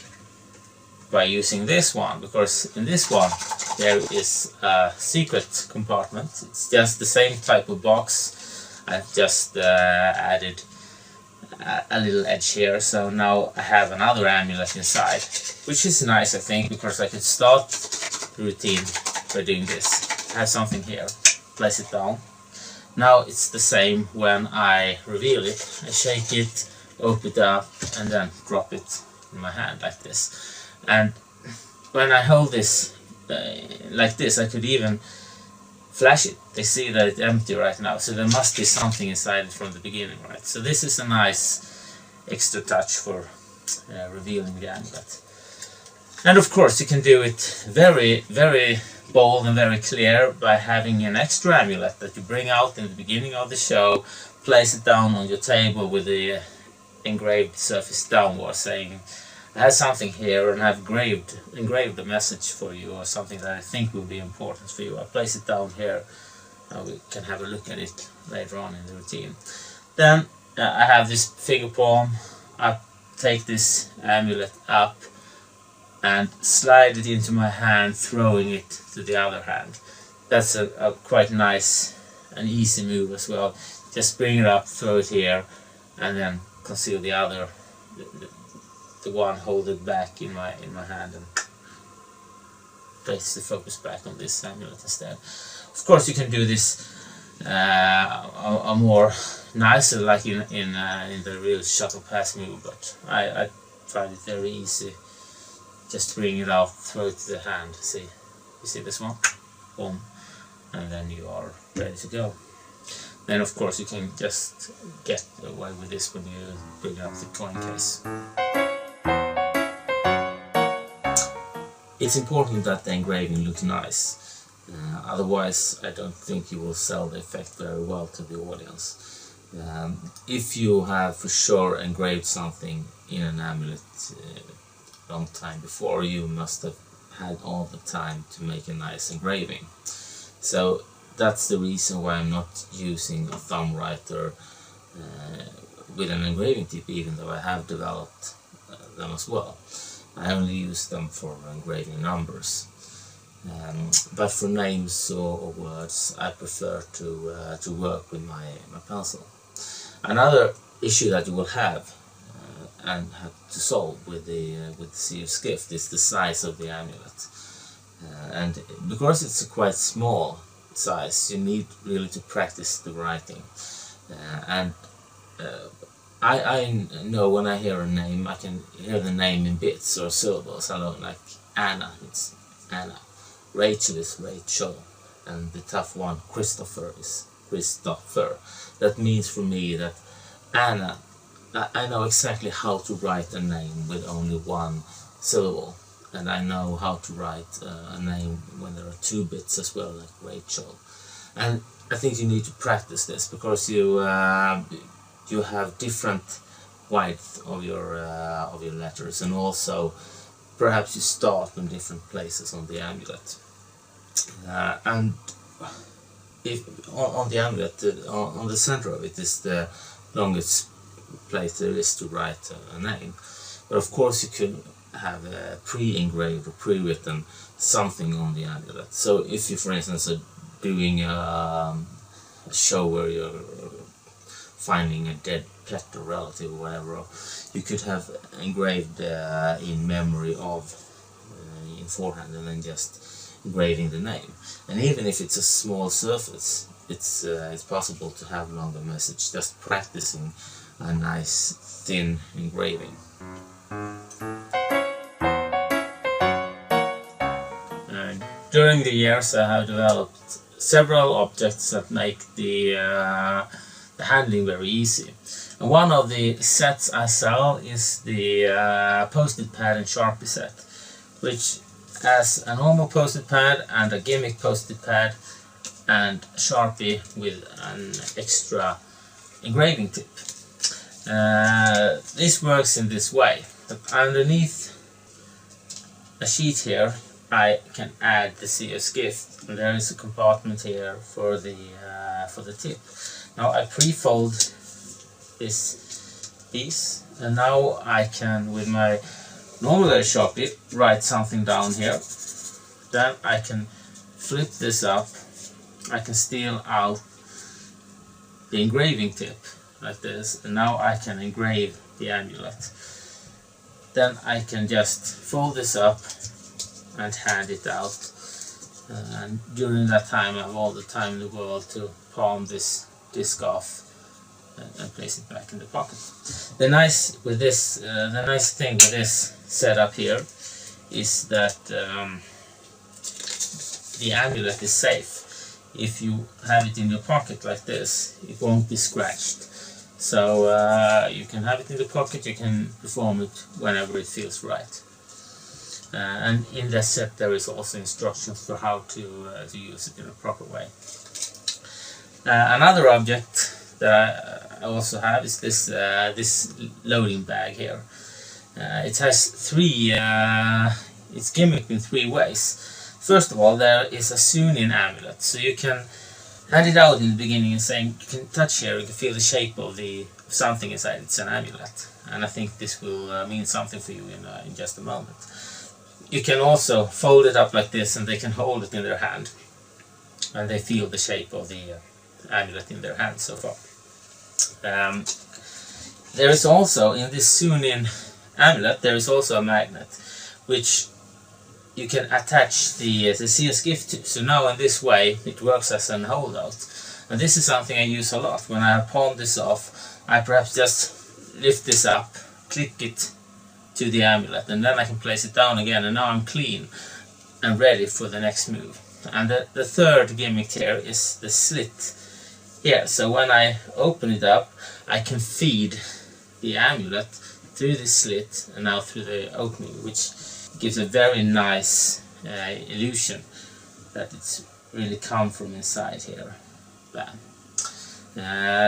by using this one, because in this one there is a secret compartment. It's just the same type of box. I've just added a little edge here, so now I have another amulet inside, which is nice, I think, because I could start the routine by doing this. I have something here, place it down. Now it's the same when I reveal it. I shake it, open it up, and then drop it in my hand like this. And when I hold this like this, I could even flash it. They see that it's empty right now, so there must be something inside it from the beginning, right? So this is a nice extra touch for revealing the amulet. And of course you can do it very, very bold and very clear by having an extra amulet that you bring out in the beginning of the show, place it down on your table with the engraved surface downwards, saying, I have something here and I've engraved a message for you, or something that I think will be important for you. I place it down here and we can have a look at it later on in the routine. Then I have this figure palm. I take this amulet up and slide it into my hand, throwing it to the other hand. That's a quite nice and easy move as well. Just bring it up, throw it here, and then conceal the other, the one hold it back in my hand, and place the focus back on this amulet instead. Of course, you can do this a more nicer, like in the real shuttle pass move, but I find it very easy. Just bring it out, throw it to the hand. See, you see this one? Boom, and then you are ready to go. Then of course you can just get away with this when you bring up the coin case. It's important that the engraving looks nice, otherwise I don't think you will sell the effect very well to the audience. If you have for sure engraved something in an amulet long time before, you must have had all the time to make a nice engraving. So that's the reason why I'm not using a thumb writer with an engraving tip, even though I have developed them as well. I only use them for engraving numbers. But for names or words, I prefer to work with my pencil. Another issue that you will have and have to solve with the Seers Gift is the size of the amulet. And because it's a quite small size, you need really to practice the writing. I know when I hear a name, I can hear the name in bits or syllables. I know, like Anna, it's Anna. Rachel is Rachel. And the tough one, Christopher, is Christopher. That means for me that Anna, I know exactly how to write a name with only one syllable. And I know how to write a name when there are 2 bits as well, like Rachel. And I think you need to practice this, because you have different width of your letters, and also perhaps you start in different places on the amulet. And if on the amulet, on the center of it is the longest place there is to write a name. But of course you could have a pre-engraved or pre-written something on the amulet. So if you, for instance, are doing a show where you're finding a dead pet or relative or whatever, you could have engraved in memory of in forehand, and then just engraving the name. And even if it's a small surface, it's possible to have longer message, just practicing a nice thin engraving. During the years I have developed several objects that make the handling very easy. And one of the sets I sell is the post-it pad and Sharpie set, which has a normal post-it pad and a gimmick post-it pad and Sharpie with an extra engraving tip. This works in this way, that underneath a sheet here I can add the Seers Gift, and there is a compartment here for the tip. Now I pre-fold this piece, and now I can, with my normal Sharpie, write something down here. Then I can flip this up. I can steal out the engraving tip like this, and now I can engrave the amulet. Then I can just fold this up and hand it out, and during that time I have all the time in the world to palm this disc off and place it back in the pocket. The nice thing with this setup here is that the amulet is safe. If you have it in your pocket like this, it won't be scratched. So you can have it in the pocket, you can perform it whenever it feels right. And in that set there is also instructions for how to use it in a proper way. Another object that I also have is this loading bag here. It has it's gimmicked in 3 ways. First of all, there is a Sunin amulet, so you can hand it out in the beginning and saying you can touch here, you can feel the shape of something inside. It's an amulet, and I think this will mean something for you in just a moment. You can also fold it up like this, and they can hold it in their hand, and they feel the shape of the amulet in their hand so far. There is also, in this Sunin amulet, there is also a magnet, which you can attach the Seers Gift to. So now in this way it works as an holdout. And this is something I use a lot. When I pawn this off, I perhaps just lift this up, click it to the amulet, and then I can place it down again, and now I'm clean and ready for the next move. And the third gimmick here is the slit here. So when I open it up, I can feed the amulet through the slit and now through the opening, which gives a very nice illusion that it's really come from inside here. Bam.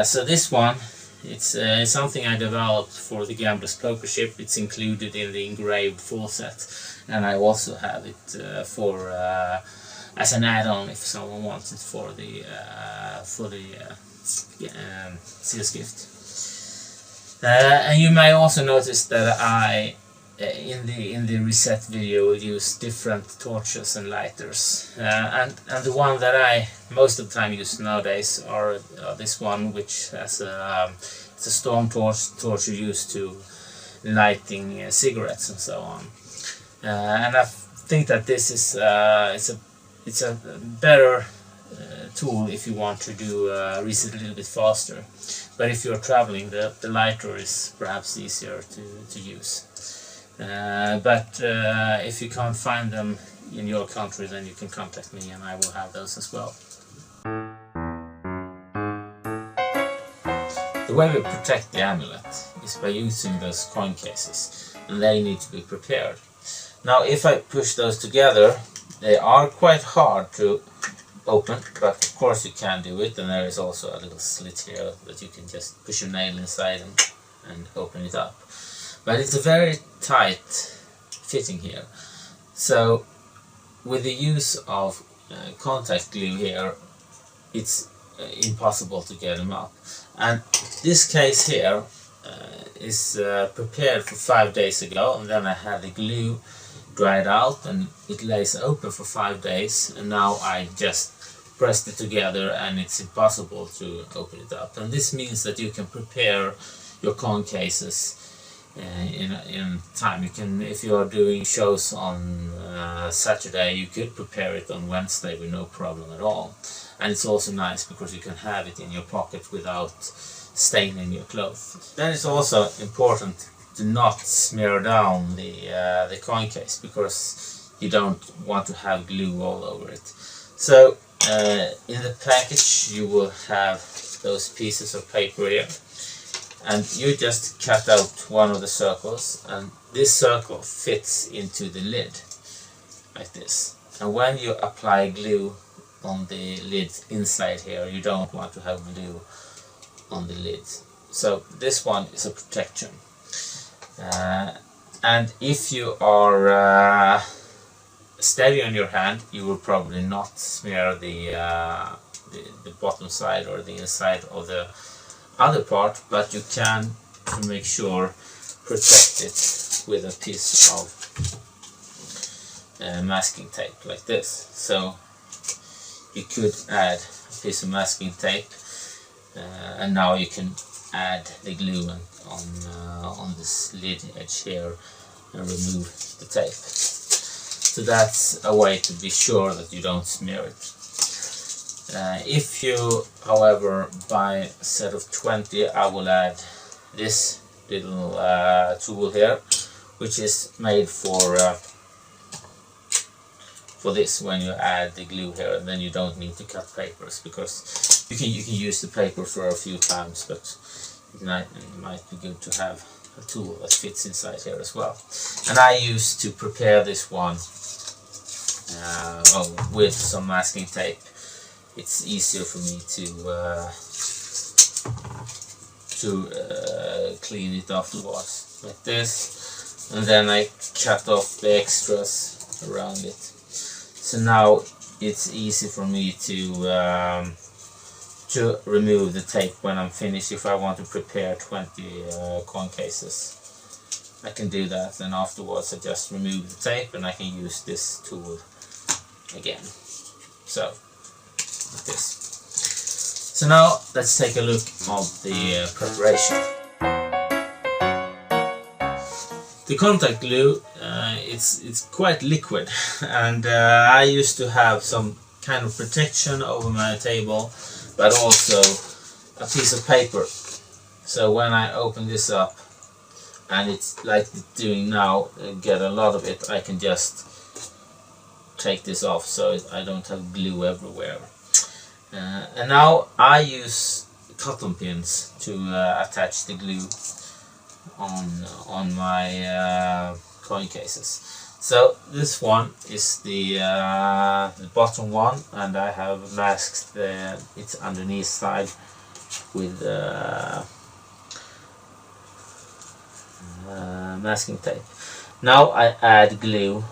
So this one, it's something I developed for the Gambler's Poker Ship. It's included in the engraved full set, and I also have it for as an add-on if someone wants it for the Seers Gift. And you may also notice that I in the reset video use different torches and lighters, and the one that I most of the time use nowadays are this one, which has it's a storm torch you use to lighting cigarettes and so on. And I think that this is it's a better tool if you want to do reset a little bit faster. But if you're traveling, the lighter is perhaps easier to use. But if you can't find them in your country, then you can contact me and I will have those as well. The way we protect the amulet is by using those coin cases, and they need to be prepared. Now if I push those together, they are quite hard to open, but of course you can do it, and there is also a little slit here that you can just push a nail inside and open it up. But it's a very tight fitting here, so with the use of contact glue here, it's impossible to get them up. And this case here is prepared for 5 days ago, and then I had the glue dried out and it lays open for 5 days, and now I just pressed it together and it's impossible to open it up. And this means that you can prepare your coin cases in time. You can, if you are doing shows on Saturday, you could prepare it on Wednesday with no problem at all. And it's also nice because you can have it in your pocket without staining your clothes. Then it's also important to not smear down the coin case, because you don't want to have glue all over it. So in the package you will have those pieces of paper here, and you just cut out one of the circles, and this circle fits into the lid like this. And when you apply glue on the lid inside here, you don't want to have glue on the lid. So this one is a protection. And if you are steady on your hand, you will probably not smear the bottom side or the inside of the other part, but you can, to make sure, protect it with a piece of masking tape like this. So you could add a piece of masking tape, and now you can add the glue on this lid edge here and remove the tape. So that's a way to be sure that you don't smear it. If you, however, buy a set of 20, I will add this little tool here, which is made for this, when you add the glue here, and then you don't need to cut papers, because you can use the paper for a few times, but it might be good to have a tool that fits inside here as well. And I used to prepare this one with some masking tape. It's easier for me to clean it afterwards, like this, and then I cut off the extras around it. So now it's easy for me to remove the tape when I'm finished. If I want to prepare 20 coin cases, I can do that, and afterwards I just remove the tape and I can use this tool again. So, like this. So now let's take a look at the preparation. The contact glue, it's quite liquid, and I used to have some kind of protection over my table, but also a piece of paper. So when I open this up, and it's like it's doing now, get a lot of it, I can just take this off so I don't have glue everywhere. And now I use cotton pins to attach the glue on my coin cases. So this one is the bottom one, and I have masked its underneath side with masking tape. Now I add glue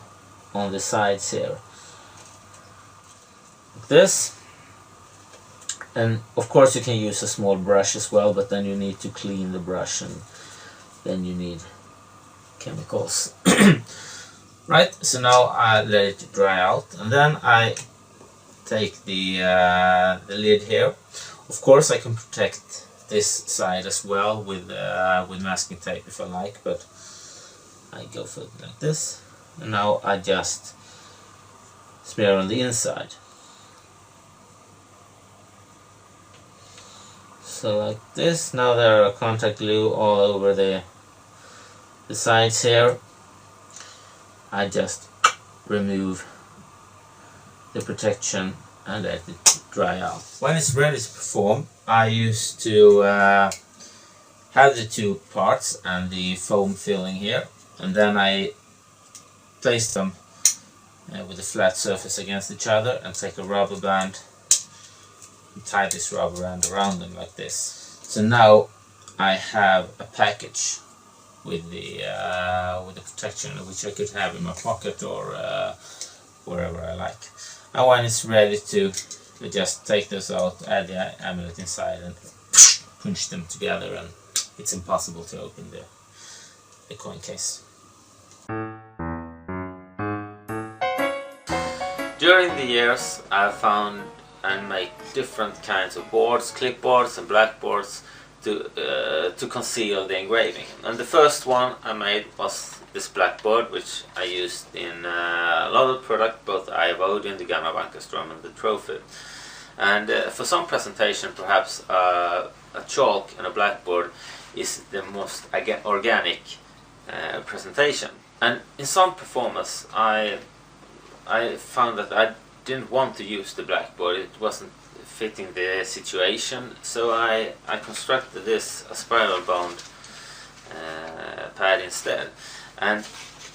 on the sides here, like this. And of course you can use a small brush as well, but then you need to clean the brush, and then you need chemicals. Right, so now I let it dry out, and then I take the lid here. Of course I can protect this side as well with masking tape if I like, but I go for it like this. And now I just smear on the inside. So like this. Now there are contact glue all over the sides here. I just remove the protection and let it dry out. When it's ready to perform, I used to have the two parts and the foam filling here, and then I place them with a flat surface against each other, and take a rubber band and tie this rubber band around them like this. So now I have a package with the protection, which I could have in my pocket or wherever I like. And when it's ready to just take this out, add the amulet inside and punch them together, and it's impossible to open the coin case. During the years I found and made different kinds of boards, clipboards and blackboards to conceal the engraving. And the first one I made was this blackboard, which I used in a lot of products, both Ivodin, the Gamma Bankastrom and the Trophy. And for some presentation, perhaps a chalk and a blackboard is the most organic presentation. And in some performance I found that I didn't want to use the blackboard. It wasn't fitting the situation, so I constructed this a spiral bound pad instead. And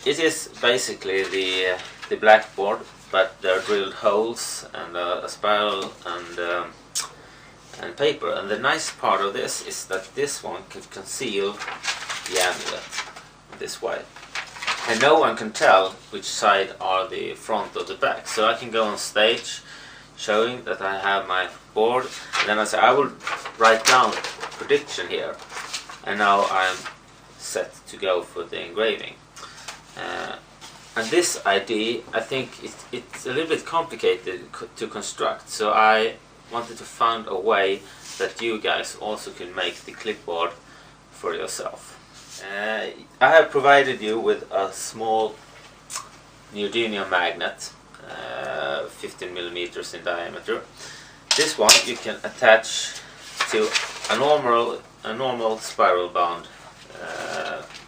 it is basically the blackboard, but there are drilled holes and a spiral and paper. And the nice part of this is that this one could conceal the amulet this way, and no one can tell which side are the front or the back. So I can go on stage showing that I have my board, and then I say I will write down prediction here, and now I'm set to go for the engraving. And this idea, I think it's a little bit complicated to construct, so I wanted to find a way that you guys also can make the clipboard for yourself. I have provided you with a small neodymium magnet, 15 millimeters in diameter. This one you can attach to a normal spiral bound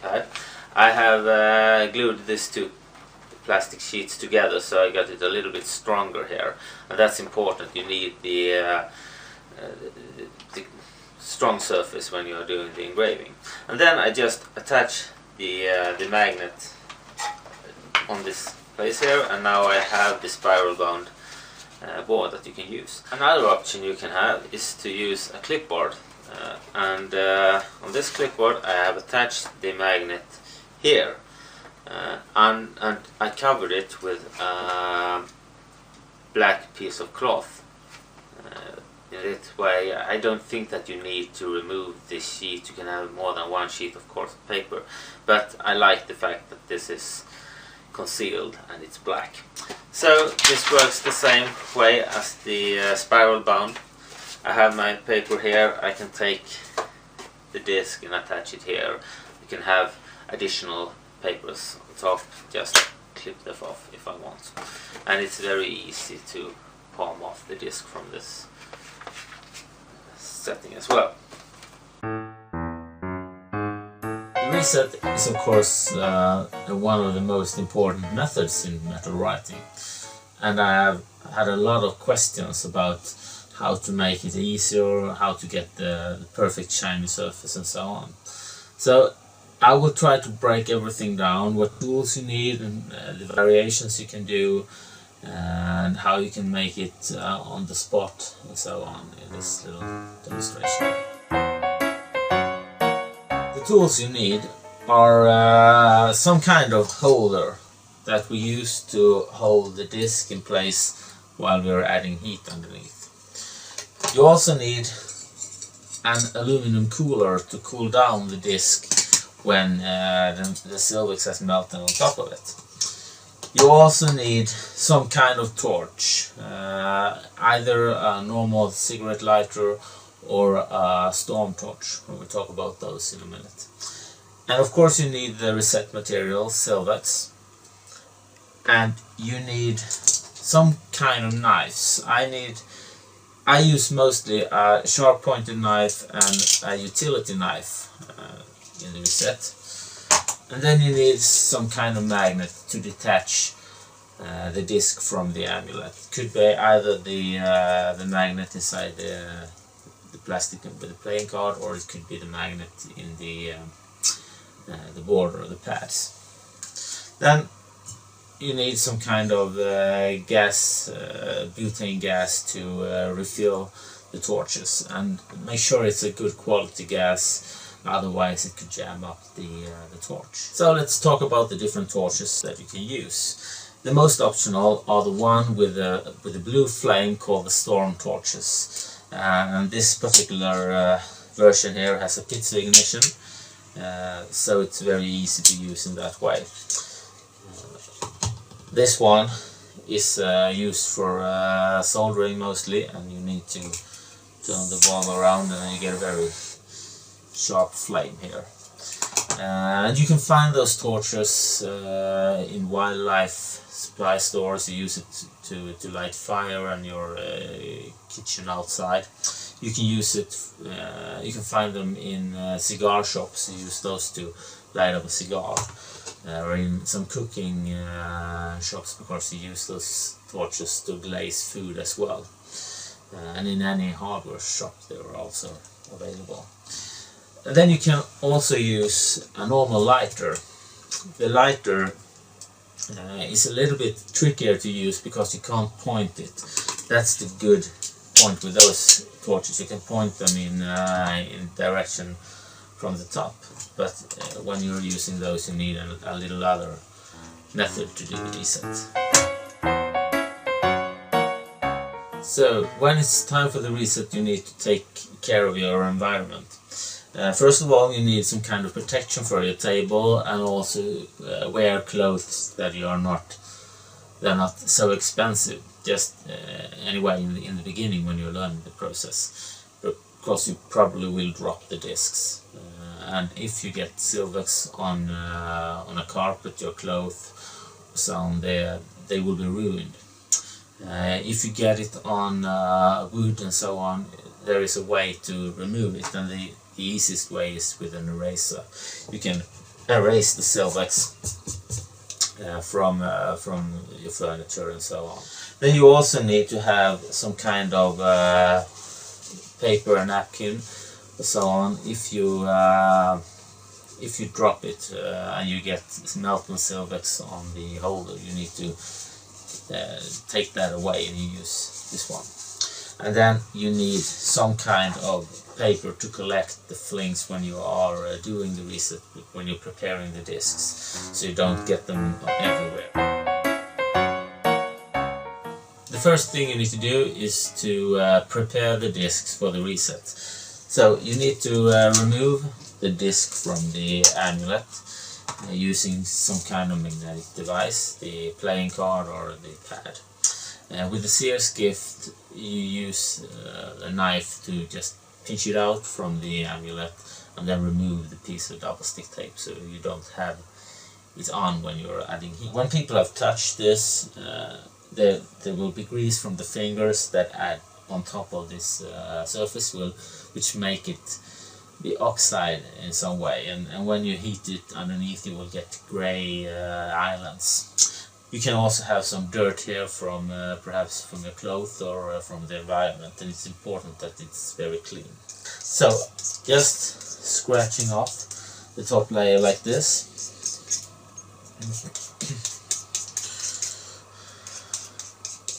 pad. I have glued these two plastic sheets together, so I got it a little bit stronger here, and that's important. You need the strong surface when you are doing the engraving. And then I just attach the magnet on this place here, and now I have the spiral bound board that you can use. Another option you can have is to use a clipboard, and on this clipboard I have attached the magnet here, and I covered it with a black piece of cloth. In that way I don't think that you need to remove this sheet. You can have more than one sheet, of course, of paper, but I like the fact that this is concealed and it's black. So this works the same way as the spiral bound. I have my paper here. I can take the disc and attach it here. You can have additional papers on top, just clip them off if I want. And it's very easy to palm off the disc from this setting as well. Reset is of course one of the most important methods in metal writing, and I have had a lot of questions about how to make it easier, how to get the perfect shiny surface and so on. So I will try to break everything down, what tools you need and the variations you can do, and how you can make it on the spot and so on in this little demonstration. The tools you need are some kind of holder that we use to hold the disc in place while we are adding heat underneath. You also need an aluminum cooler to cool down the disc when the Silvex has melted on top of it. You also need some kind of torch, either a normal cigarette lighter or a storm torch, when we talk about those in a minute. And of course you need the reset material, Silvex, and you need some kind of knives. I use mostly a sharp pointed knife and a utility knife in the reset. And then you need some kind of magnet to detach the disc from the amulet. It could be either the magnet inside the plastic with the playing card, or it could be the magnet in the border of the pads. Then you need some kind of gas, butane gas, to refill the torches, and make sure it's a good quality gas, otherwise it could jam up the torch. So let's talk about the different torches that you can use. The most optional are the one with the blue flame, called the storm torches, and this particular version here has a pizza ignition, so it's very easy to use in that way. This one is used for soldering mostly, and you need to turn the bulb around and then you get a very sharp flame here. And you can find those torches in wildlife supply stores. You use it to light fire in your kitchen outside. You can use it, you can find them in cigar shops. You use those to light up a cigar. Or in some cooking shops, because you use those torches to glaze food as well. And in any hardware shop they are also available. And then you can also use a normal lighter. The lighter is a little bit trickier to use because you can't point it. That's the good point with those torches. You can point them in direction from the top, but when you're using those you need a little other method to do the reset. So when it's time for the reset, you need to take care of your environment. First of all, you need some kind of protection for your table, and also wear clothes that they're not so expensive. Just anyway in the beginning when you're learning the process, because you probably will drop the discs. And if you get Silvex on a carpet, your clothes, so on there, they will be ruined. If you get it on wood and so on, there is a way to remove it, and the easiest way is with an eraser. You can erase the Silvex from your furniture and so on. Then you also need to have some kind of paper and napkin and so on. If you drop it and you get melted Silvex on the holder, you need to take that away and you use this one. And then you need some kind of paper to collect the flings when you are doing the reset, when you're preparing the discs, so you don't get them everywhere. The first thing you need to do is to prepare the discs for the reset. So you need to remove the disc from the amulet using some kind of magnetic device, the playing card or the pad. With the Seers Gift, you use a knife to just pinch it out from the amulet and then remove the piece of double stick tape, so you don't have it on when you're adding heat. When people have touched this, there will be grease from the fingers that add on top of this surface, which make it be oxide in some way, and when you heat it underneath, you will get grey islands. You can also have some dirt here from perhaps from your clothes or from the environment, and it's important that it's very clean. So just scratching off the top layer like this.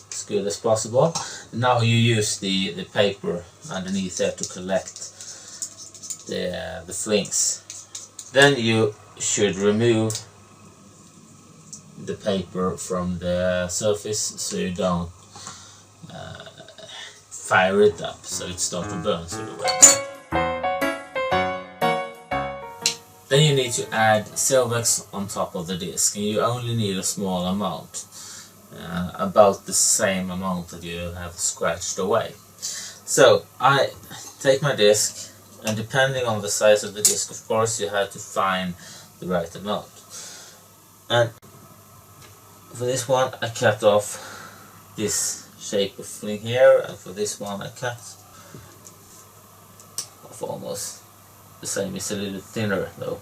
As good as possible. Now you use the paper underneath there to collect the flings. Then you should remove the paper from the surface so you don't fire it up so it starts to burn through the web. Then you need to add Silvex on top of the disc, and you only need a small amount, about the same amount that you have scratched away. So I take my disc, and depending on the size of the disc, of course, you have to find the right amount. And for this one I cut off this shape of fling here, and for this one I cut off almost the same. It's a little thinner though.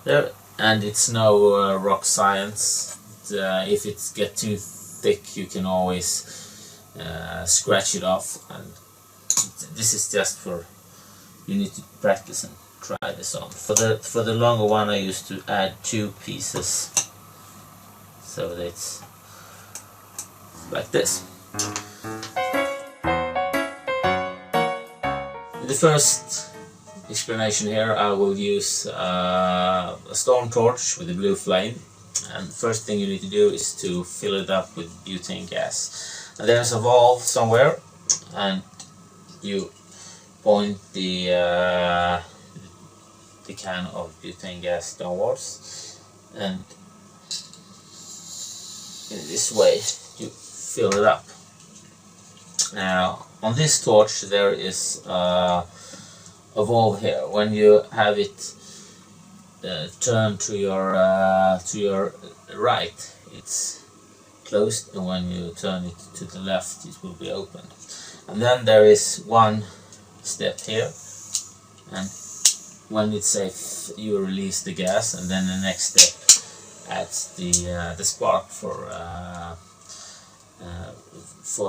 There, and it's no rock science. If it gets too thick, you can always scratch it off, and this is just for, you need to practice and try this on. For the longer one, I used to add 2 pieces, so that it's like this. In the first explanation here, I will use a storm torch with a blue flame, and first thing you need to do is to fill it up with butane gas. And there's a valve somewhere, and you point the can of butane gas downwards, and in this way you fill it up. Now on this torch there is a valve here. When you have it turned to your right, it's closed, and when you turn it to the left, it will be opened. And then there is one step here, and when it's safe, you release the gas, and then the next step adds the spark for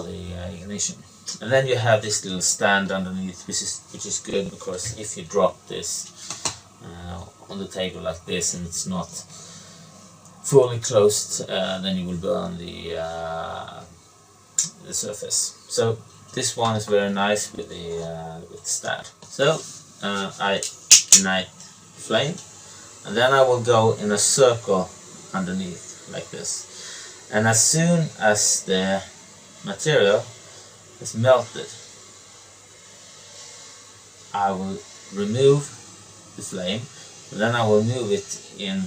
the ignition. And then you have this little stand underneath, which is good, because if you drop this on the table like this and it's not fully closed, then you will burn the surface. So this one is very nice with the stand. So I ignite the flame, and then I will go in a circle underneath like this. And as soon as the material is melted, I will remove the flame, and then I will move it in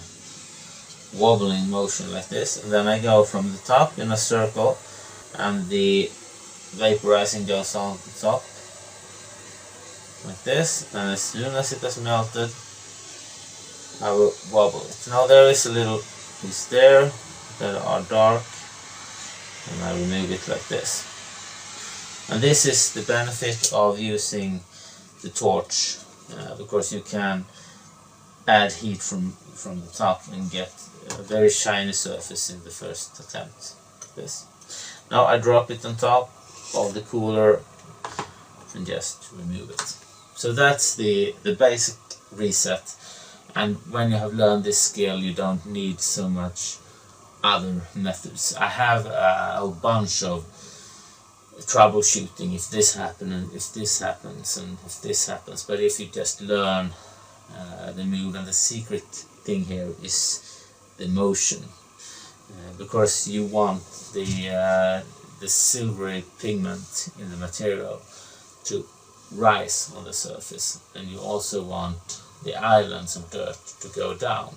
wobbling motion like this, and then I go from the top in a circle, and the vaporizing goes on the top like this, and as soon as it has melted, I will wobble it. Now there is a little piece there that are dark, and I remove it like this. And this is the benefit of using the torch, because you can add heat from the top and get a very shiny surface in the first attempt. This. Now I drop it on top of the cooler and just remove it. So that's the basic reset, and when you have learned this skill you don't need so much other methods. I have a bunch of troubleshooting, if this happens and if this happens and if this happens, but if you just learn the move, and the secret thing here is the motion, because you want the silvery pigment in the material to rise on the surface, and you also want the islands of dirt to go down,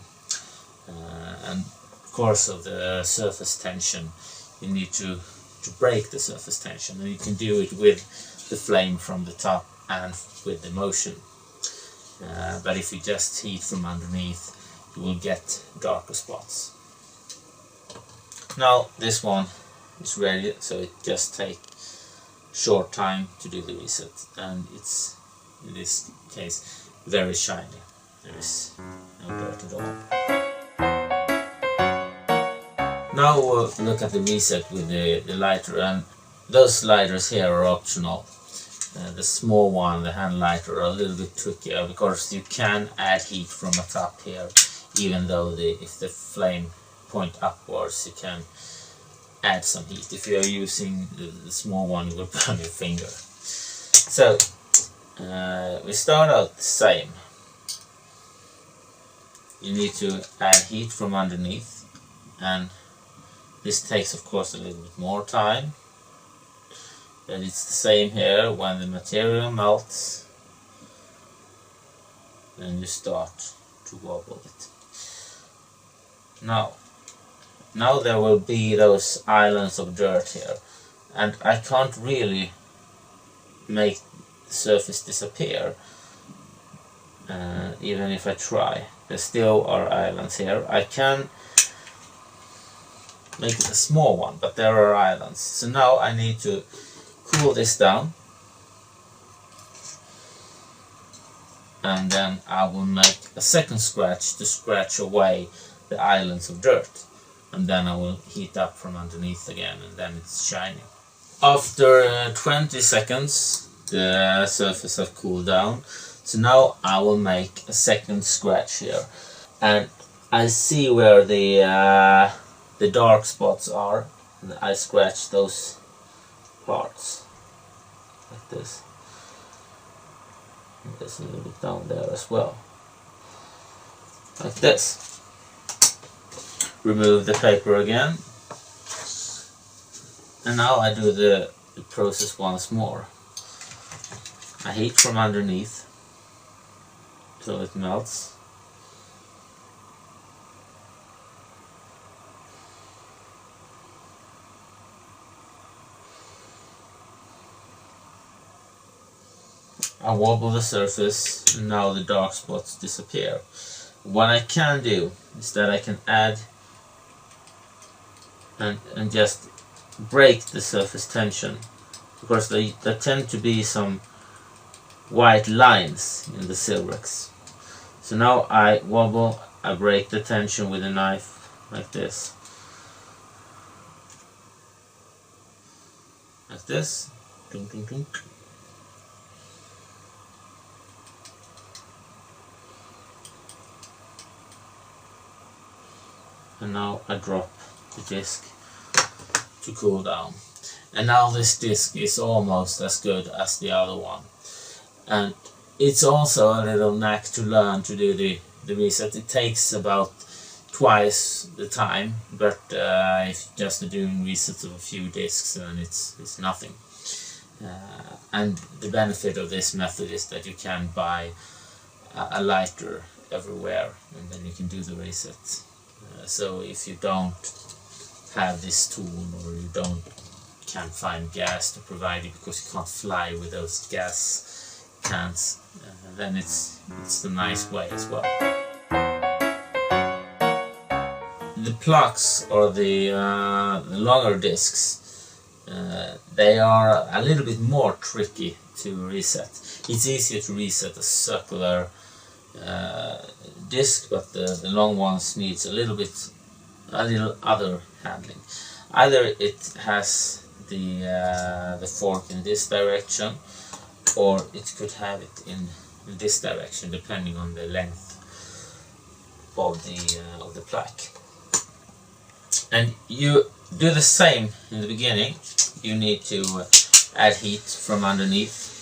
and because of the surface tension you need to break the surface tension, and you can do it with the flame from the top and with the motion, but if you just heat from underneath you will get darker spots. Now this one is ready, so it just takes short time to do the reset, and it's in this case very shiny. There is no dirt at all. Now we'll look at the reset with the lighter, and those lighters here are optional. The small one, the hand lighter, are a little bit trickier because you can add heat from the top here, even though if the flame point upwards you can add some heat. If you are using the small one you will burn your finger. So we start out the same. You need to add heat from underneath, and this takes of course a little bit more time. And it's the same here. When the material melts, then you start to wobble it. Now there will be those islands of dirt here, and I can't really make the surface disappear, even if I try. There still are islands here. I can make it a small one, but there are islands. So now I need to cool this down, and then I will make a second scratch to scratch away the islands of dirt, and then I will heat up from underneath again, and then it's shiny. After 20 seconds the surface has cooled down, so now I will make a second scratch here, and I see where the dark spots are, and I scratch those parts like this. And there's a little bit down there as well, like this. Remove the paper again, and now I do the process once more. I heat from underneath till it melts. I wobble the surface, and now the dark spots disappear. What I can do is that I can add and just break the surface tension, because there tend to be some white lines in the silverex. So now I wobble, I break the tension with a knife like this. Like this. Dunk, dunk, dunk. And now I drop the disc to cool down. And now this disc is almost as good as the other one. And it's also a little knack to learn to do the reset. It takes about twice the time, but if you're just doing resets of a few discs, then it's nothing. And the benefit of this method is that you can buy a lighter everywhere, and then you can do the reset. So if you don't have this tool, or you can't find gas to provide you because you can't fly with those gas cans, then it's the nice way as well. the plugs or the longer discs, they are a little bit more tricky to reset. It's easier to reset a circular disc, but the long ones needs a little other handling. Either it has the fork in this direction, or it could have it in this direction, depending on the length of the plaque. And you do the same in the beginning. You need to add heat from underneath,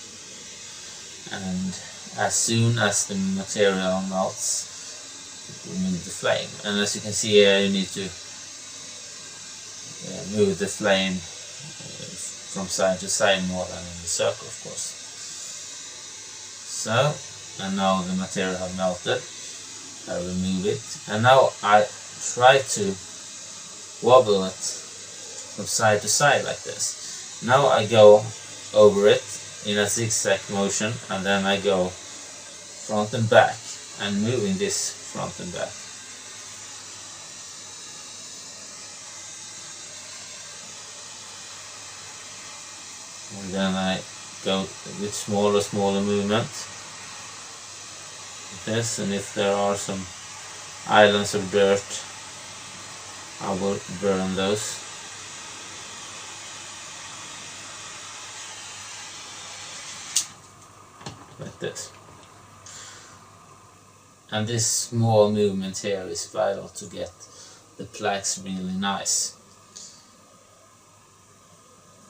and as soon as the material melts, remove the flame. And as you can see here, you need to move the flame from side to side more than in the circle, of course. So, and now the material has melted. I remove it, and now I try to wobble it from side to side like this. Now I go over it in a zigzag motion, and then I go front and back, and moving this front and back. And then I go with smaller movements. This, and if there are some islands of dirt, I will burn those. Like this. And this small movement here is vital to get the plaques really nice.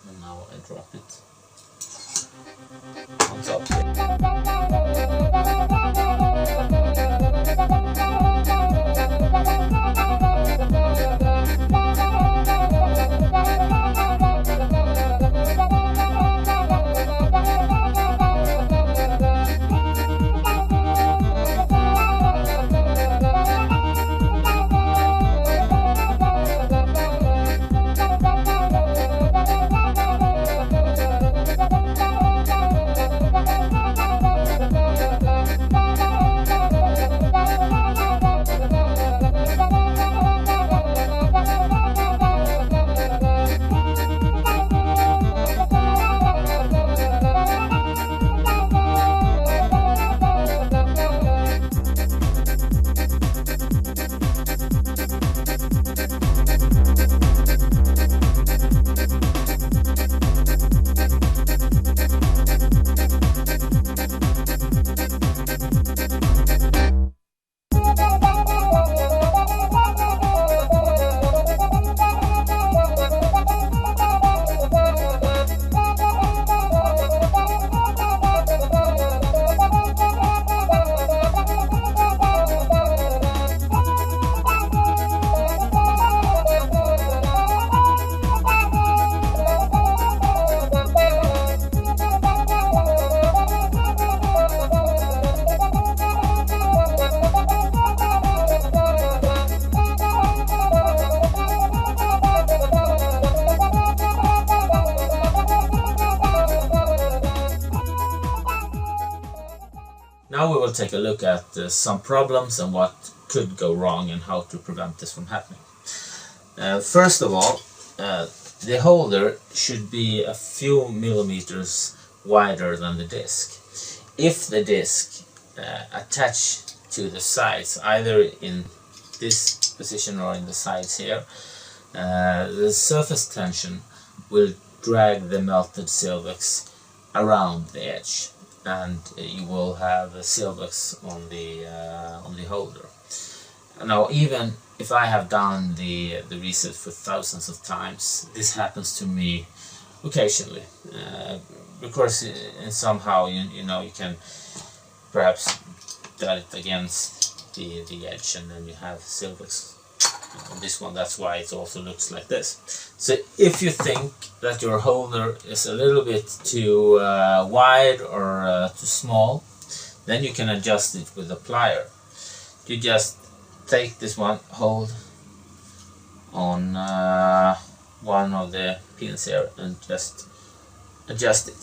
And now I drop it on top here. Now we will take a look at some problems and what could go wrong and how to prevent this from happening. First of all, the holder should be a few millimeters wider than the disc. If the disc attached to the sides, either in this position or in the sides here, the surface tension will drag the melted silvex around the edge, and you will have a silvex on the holder. Now, even if I have done the reset for thousands of times, this happens to me occasionally, because somehow you know you can perhaps dot it against the edge, and then you have silvex on this one. That's why it also looks like this. So if you think that your holder is a little bit too wide or too small, then you can adjust it with a plier. You just take this one, hold on one of the pins here, and just adjust it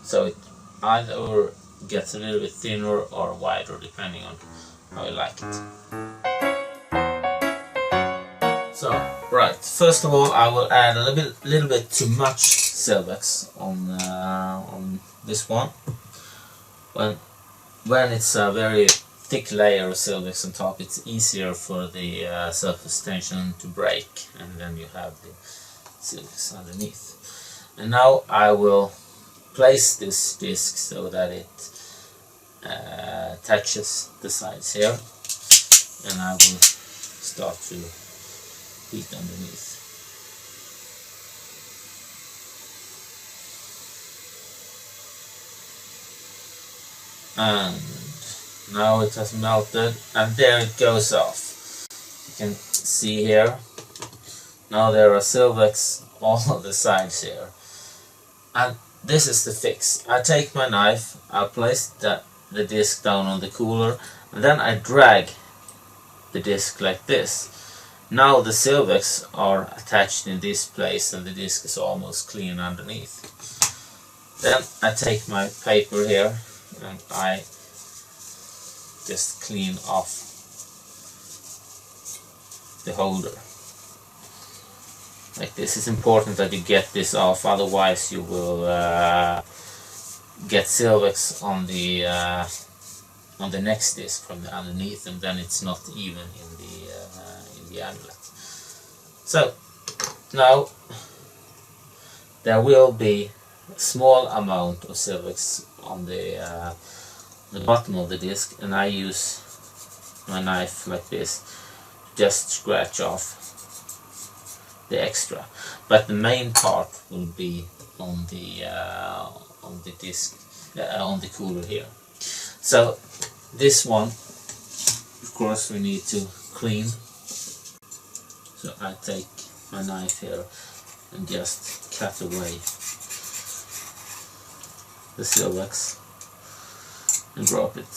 so it either gets a little bit thinner or wider, depending on how you like it. So, right, first of all I will add a little bit too much Silvex on this one. When it's a very thick layer of Silvex on top, it's easier for the surface tension to break, and then you have the Silvex underneath. And now I will place this disc so that it touches the sides here, and I will start to heat underneath. And now it has melted, and there it goes off. You can see here, now there are Silvex all the sides here. And this is the fix. I take my knife, I place the disc down on the cooler, and then I drag the disc like this. Now the Silvex are attached in this place and the disc is almost clean underneath. Then I take my paper here and I just clean off the holder. Like this. Is important that you get this off, otherwise you will get Silvex on the next disc from the underneath, and then it's not even in the amulet. So now there will be a small amount of Silvex on the bottom of the disc, and I use my knife like this, just scratch off the extra, but the main part will be on the disc, on the cooler here. So this one, of course, we need to clean. So I take my knife here and just cut away the Silvex and drop it.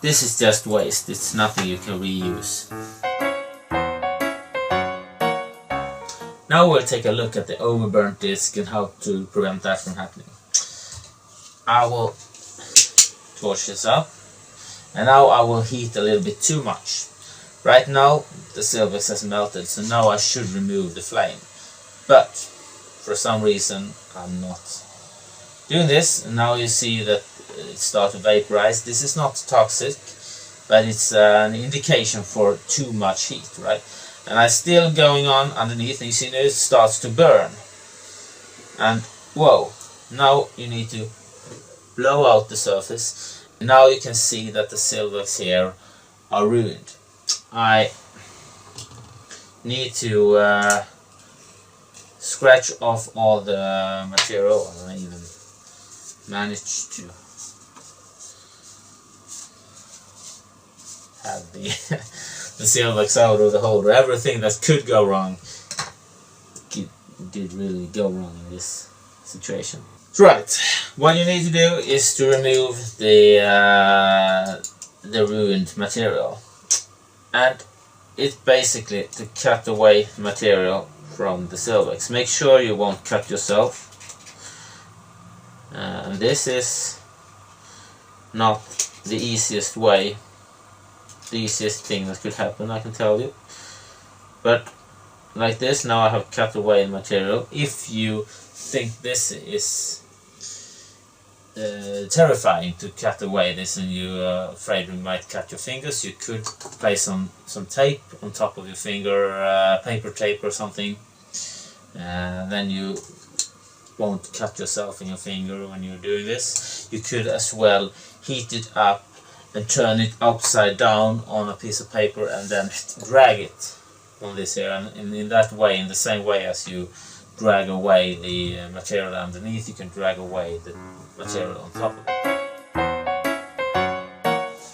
This is just waste, it's nothing you can reuse. Now we'll take a look at the overburnt disc and how to prevent that from happening. I will torch this up, and now I will heat a little bit too much. Right now the Silvex has melted, so now I should remove the flame. But for some reason I'm not doing this, and now you see that it starts to vaporize. This is not toxic, but it's an indication for too much heat, right? And I'm still going on underneath, and you see it starts to burn. And whoa, now you need to blow out the surface. Now you can see that the Silvex here are ruined. I need to scratch off all the material, and I even managed to have the Silvex out of the holder. Everything that could go wrong did really go wrong in this situation. Right, what you need to do is to remove the ruined material, and it's basically to cut away material from the Silvex. Make sure you won't cut yourself. And this is not the easiest way, the easiest thing that could happen, I can tell you. But like this, now I have cut away the material. If you think this is terrifying to cut away this, and you're afraid you might cut your fingers, you could place some tape on top of your finger, paper tape or something. Then you won't cut yourself in your finger when you're doing this. You could as well heat it up and turn it upside down on a piece of paper and then drag it on this here, and in that way, in the same way as you drag away the material underneath, you can drag away the material on top of it.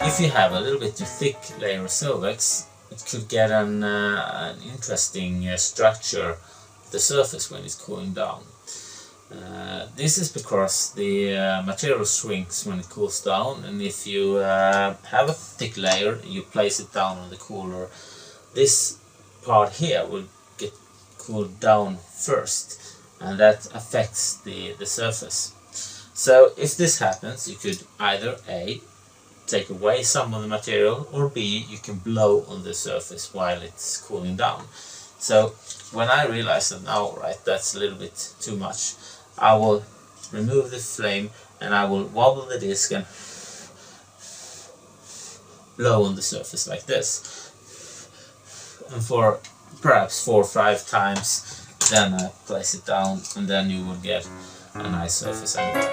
If you have a little bit too thick layer of Silvex, it could get an interesting structure of the surface when it's cooling down. This is because the material shrinks when it cools down, and if you have a thick layer, you place it down on the cooler, this part here will get cooled down first, and that affects the surface. So if this happens, you could either A, take away some of the material, or B, you can blow on the surface while it's cooling down. So when I realize that now, right, that's a little bit too much, I will remove the flame and I will wobble the disc and blow on the surface like this. And for perhaps 4 or 5 times, then I place it down, and then you will get a nice surface anyway.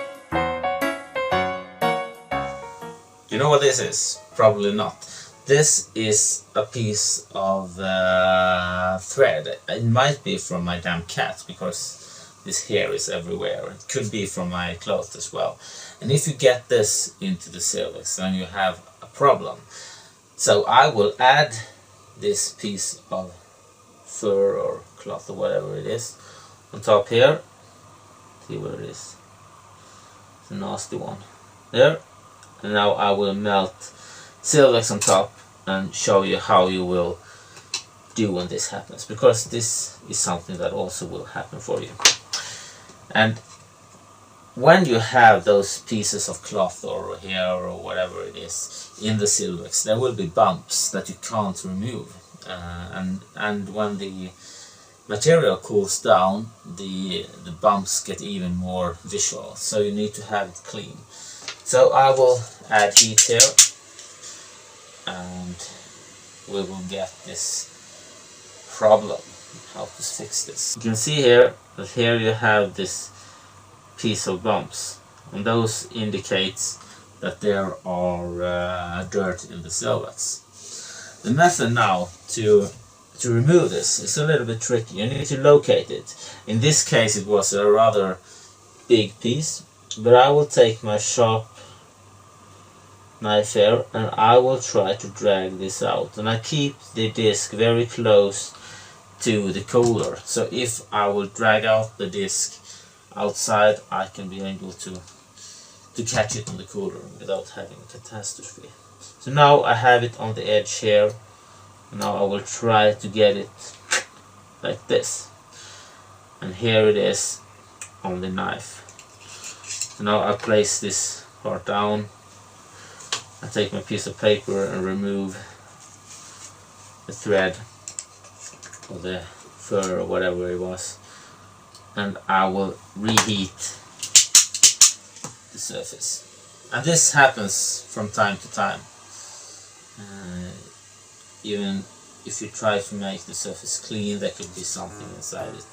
You know what this is? Probably not. This is a piece of thread. It might be from my damn cat, because this hair is everywhere. It could be from my clothes as well. And if you get this into the cervix, then you have a problem. So I will add this piece of fur or cloth or whatever it is on top here. See where it is. It's a nasty one. There. And now I will melt cervix on top and show you how you will do when this happens, because this is something that also will happen for you. And when you have those pieces of cloth or hair or whatever it is in the cervix, there will be bumps that you can't remove. And when the material cools down, the bumps get even more visual. So you need to have it clean. So I will add heat here, and we will get this problem. How to fix this? You can see here that here you have this piece of bumps, and those indicates that there are dirt in the cervix. The method now to remove this is a little bit tricky. You need to locate it. In this case it was a rather big piece, but I will take my sharp knife here and I will try to drag this out, and I keep the disc very close to the cooler, so if I will drag out the disc outside, I can be able to catch it on the cooler without having a catastrophe. So now I have it on the edge here. Now I will try to get it like this, and here it is on the knife. So now I place this part down. I take my piece of paper and remove the thread or the fur or whatever it was, and I will reheat the surface. And this happens from time to time. Even if you try to make the surface clean, there could be something inside it.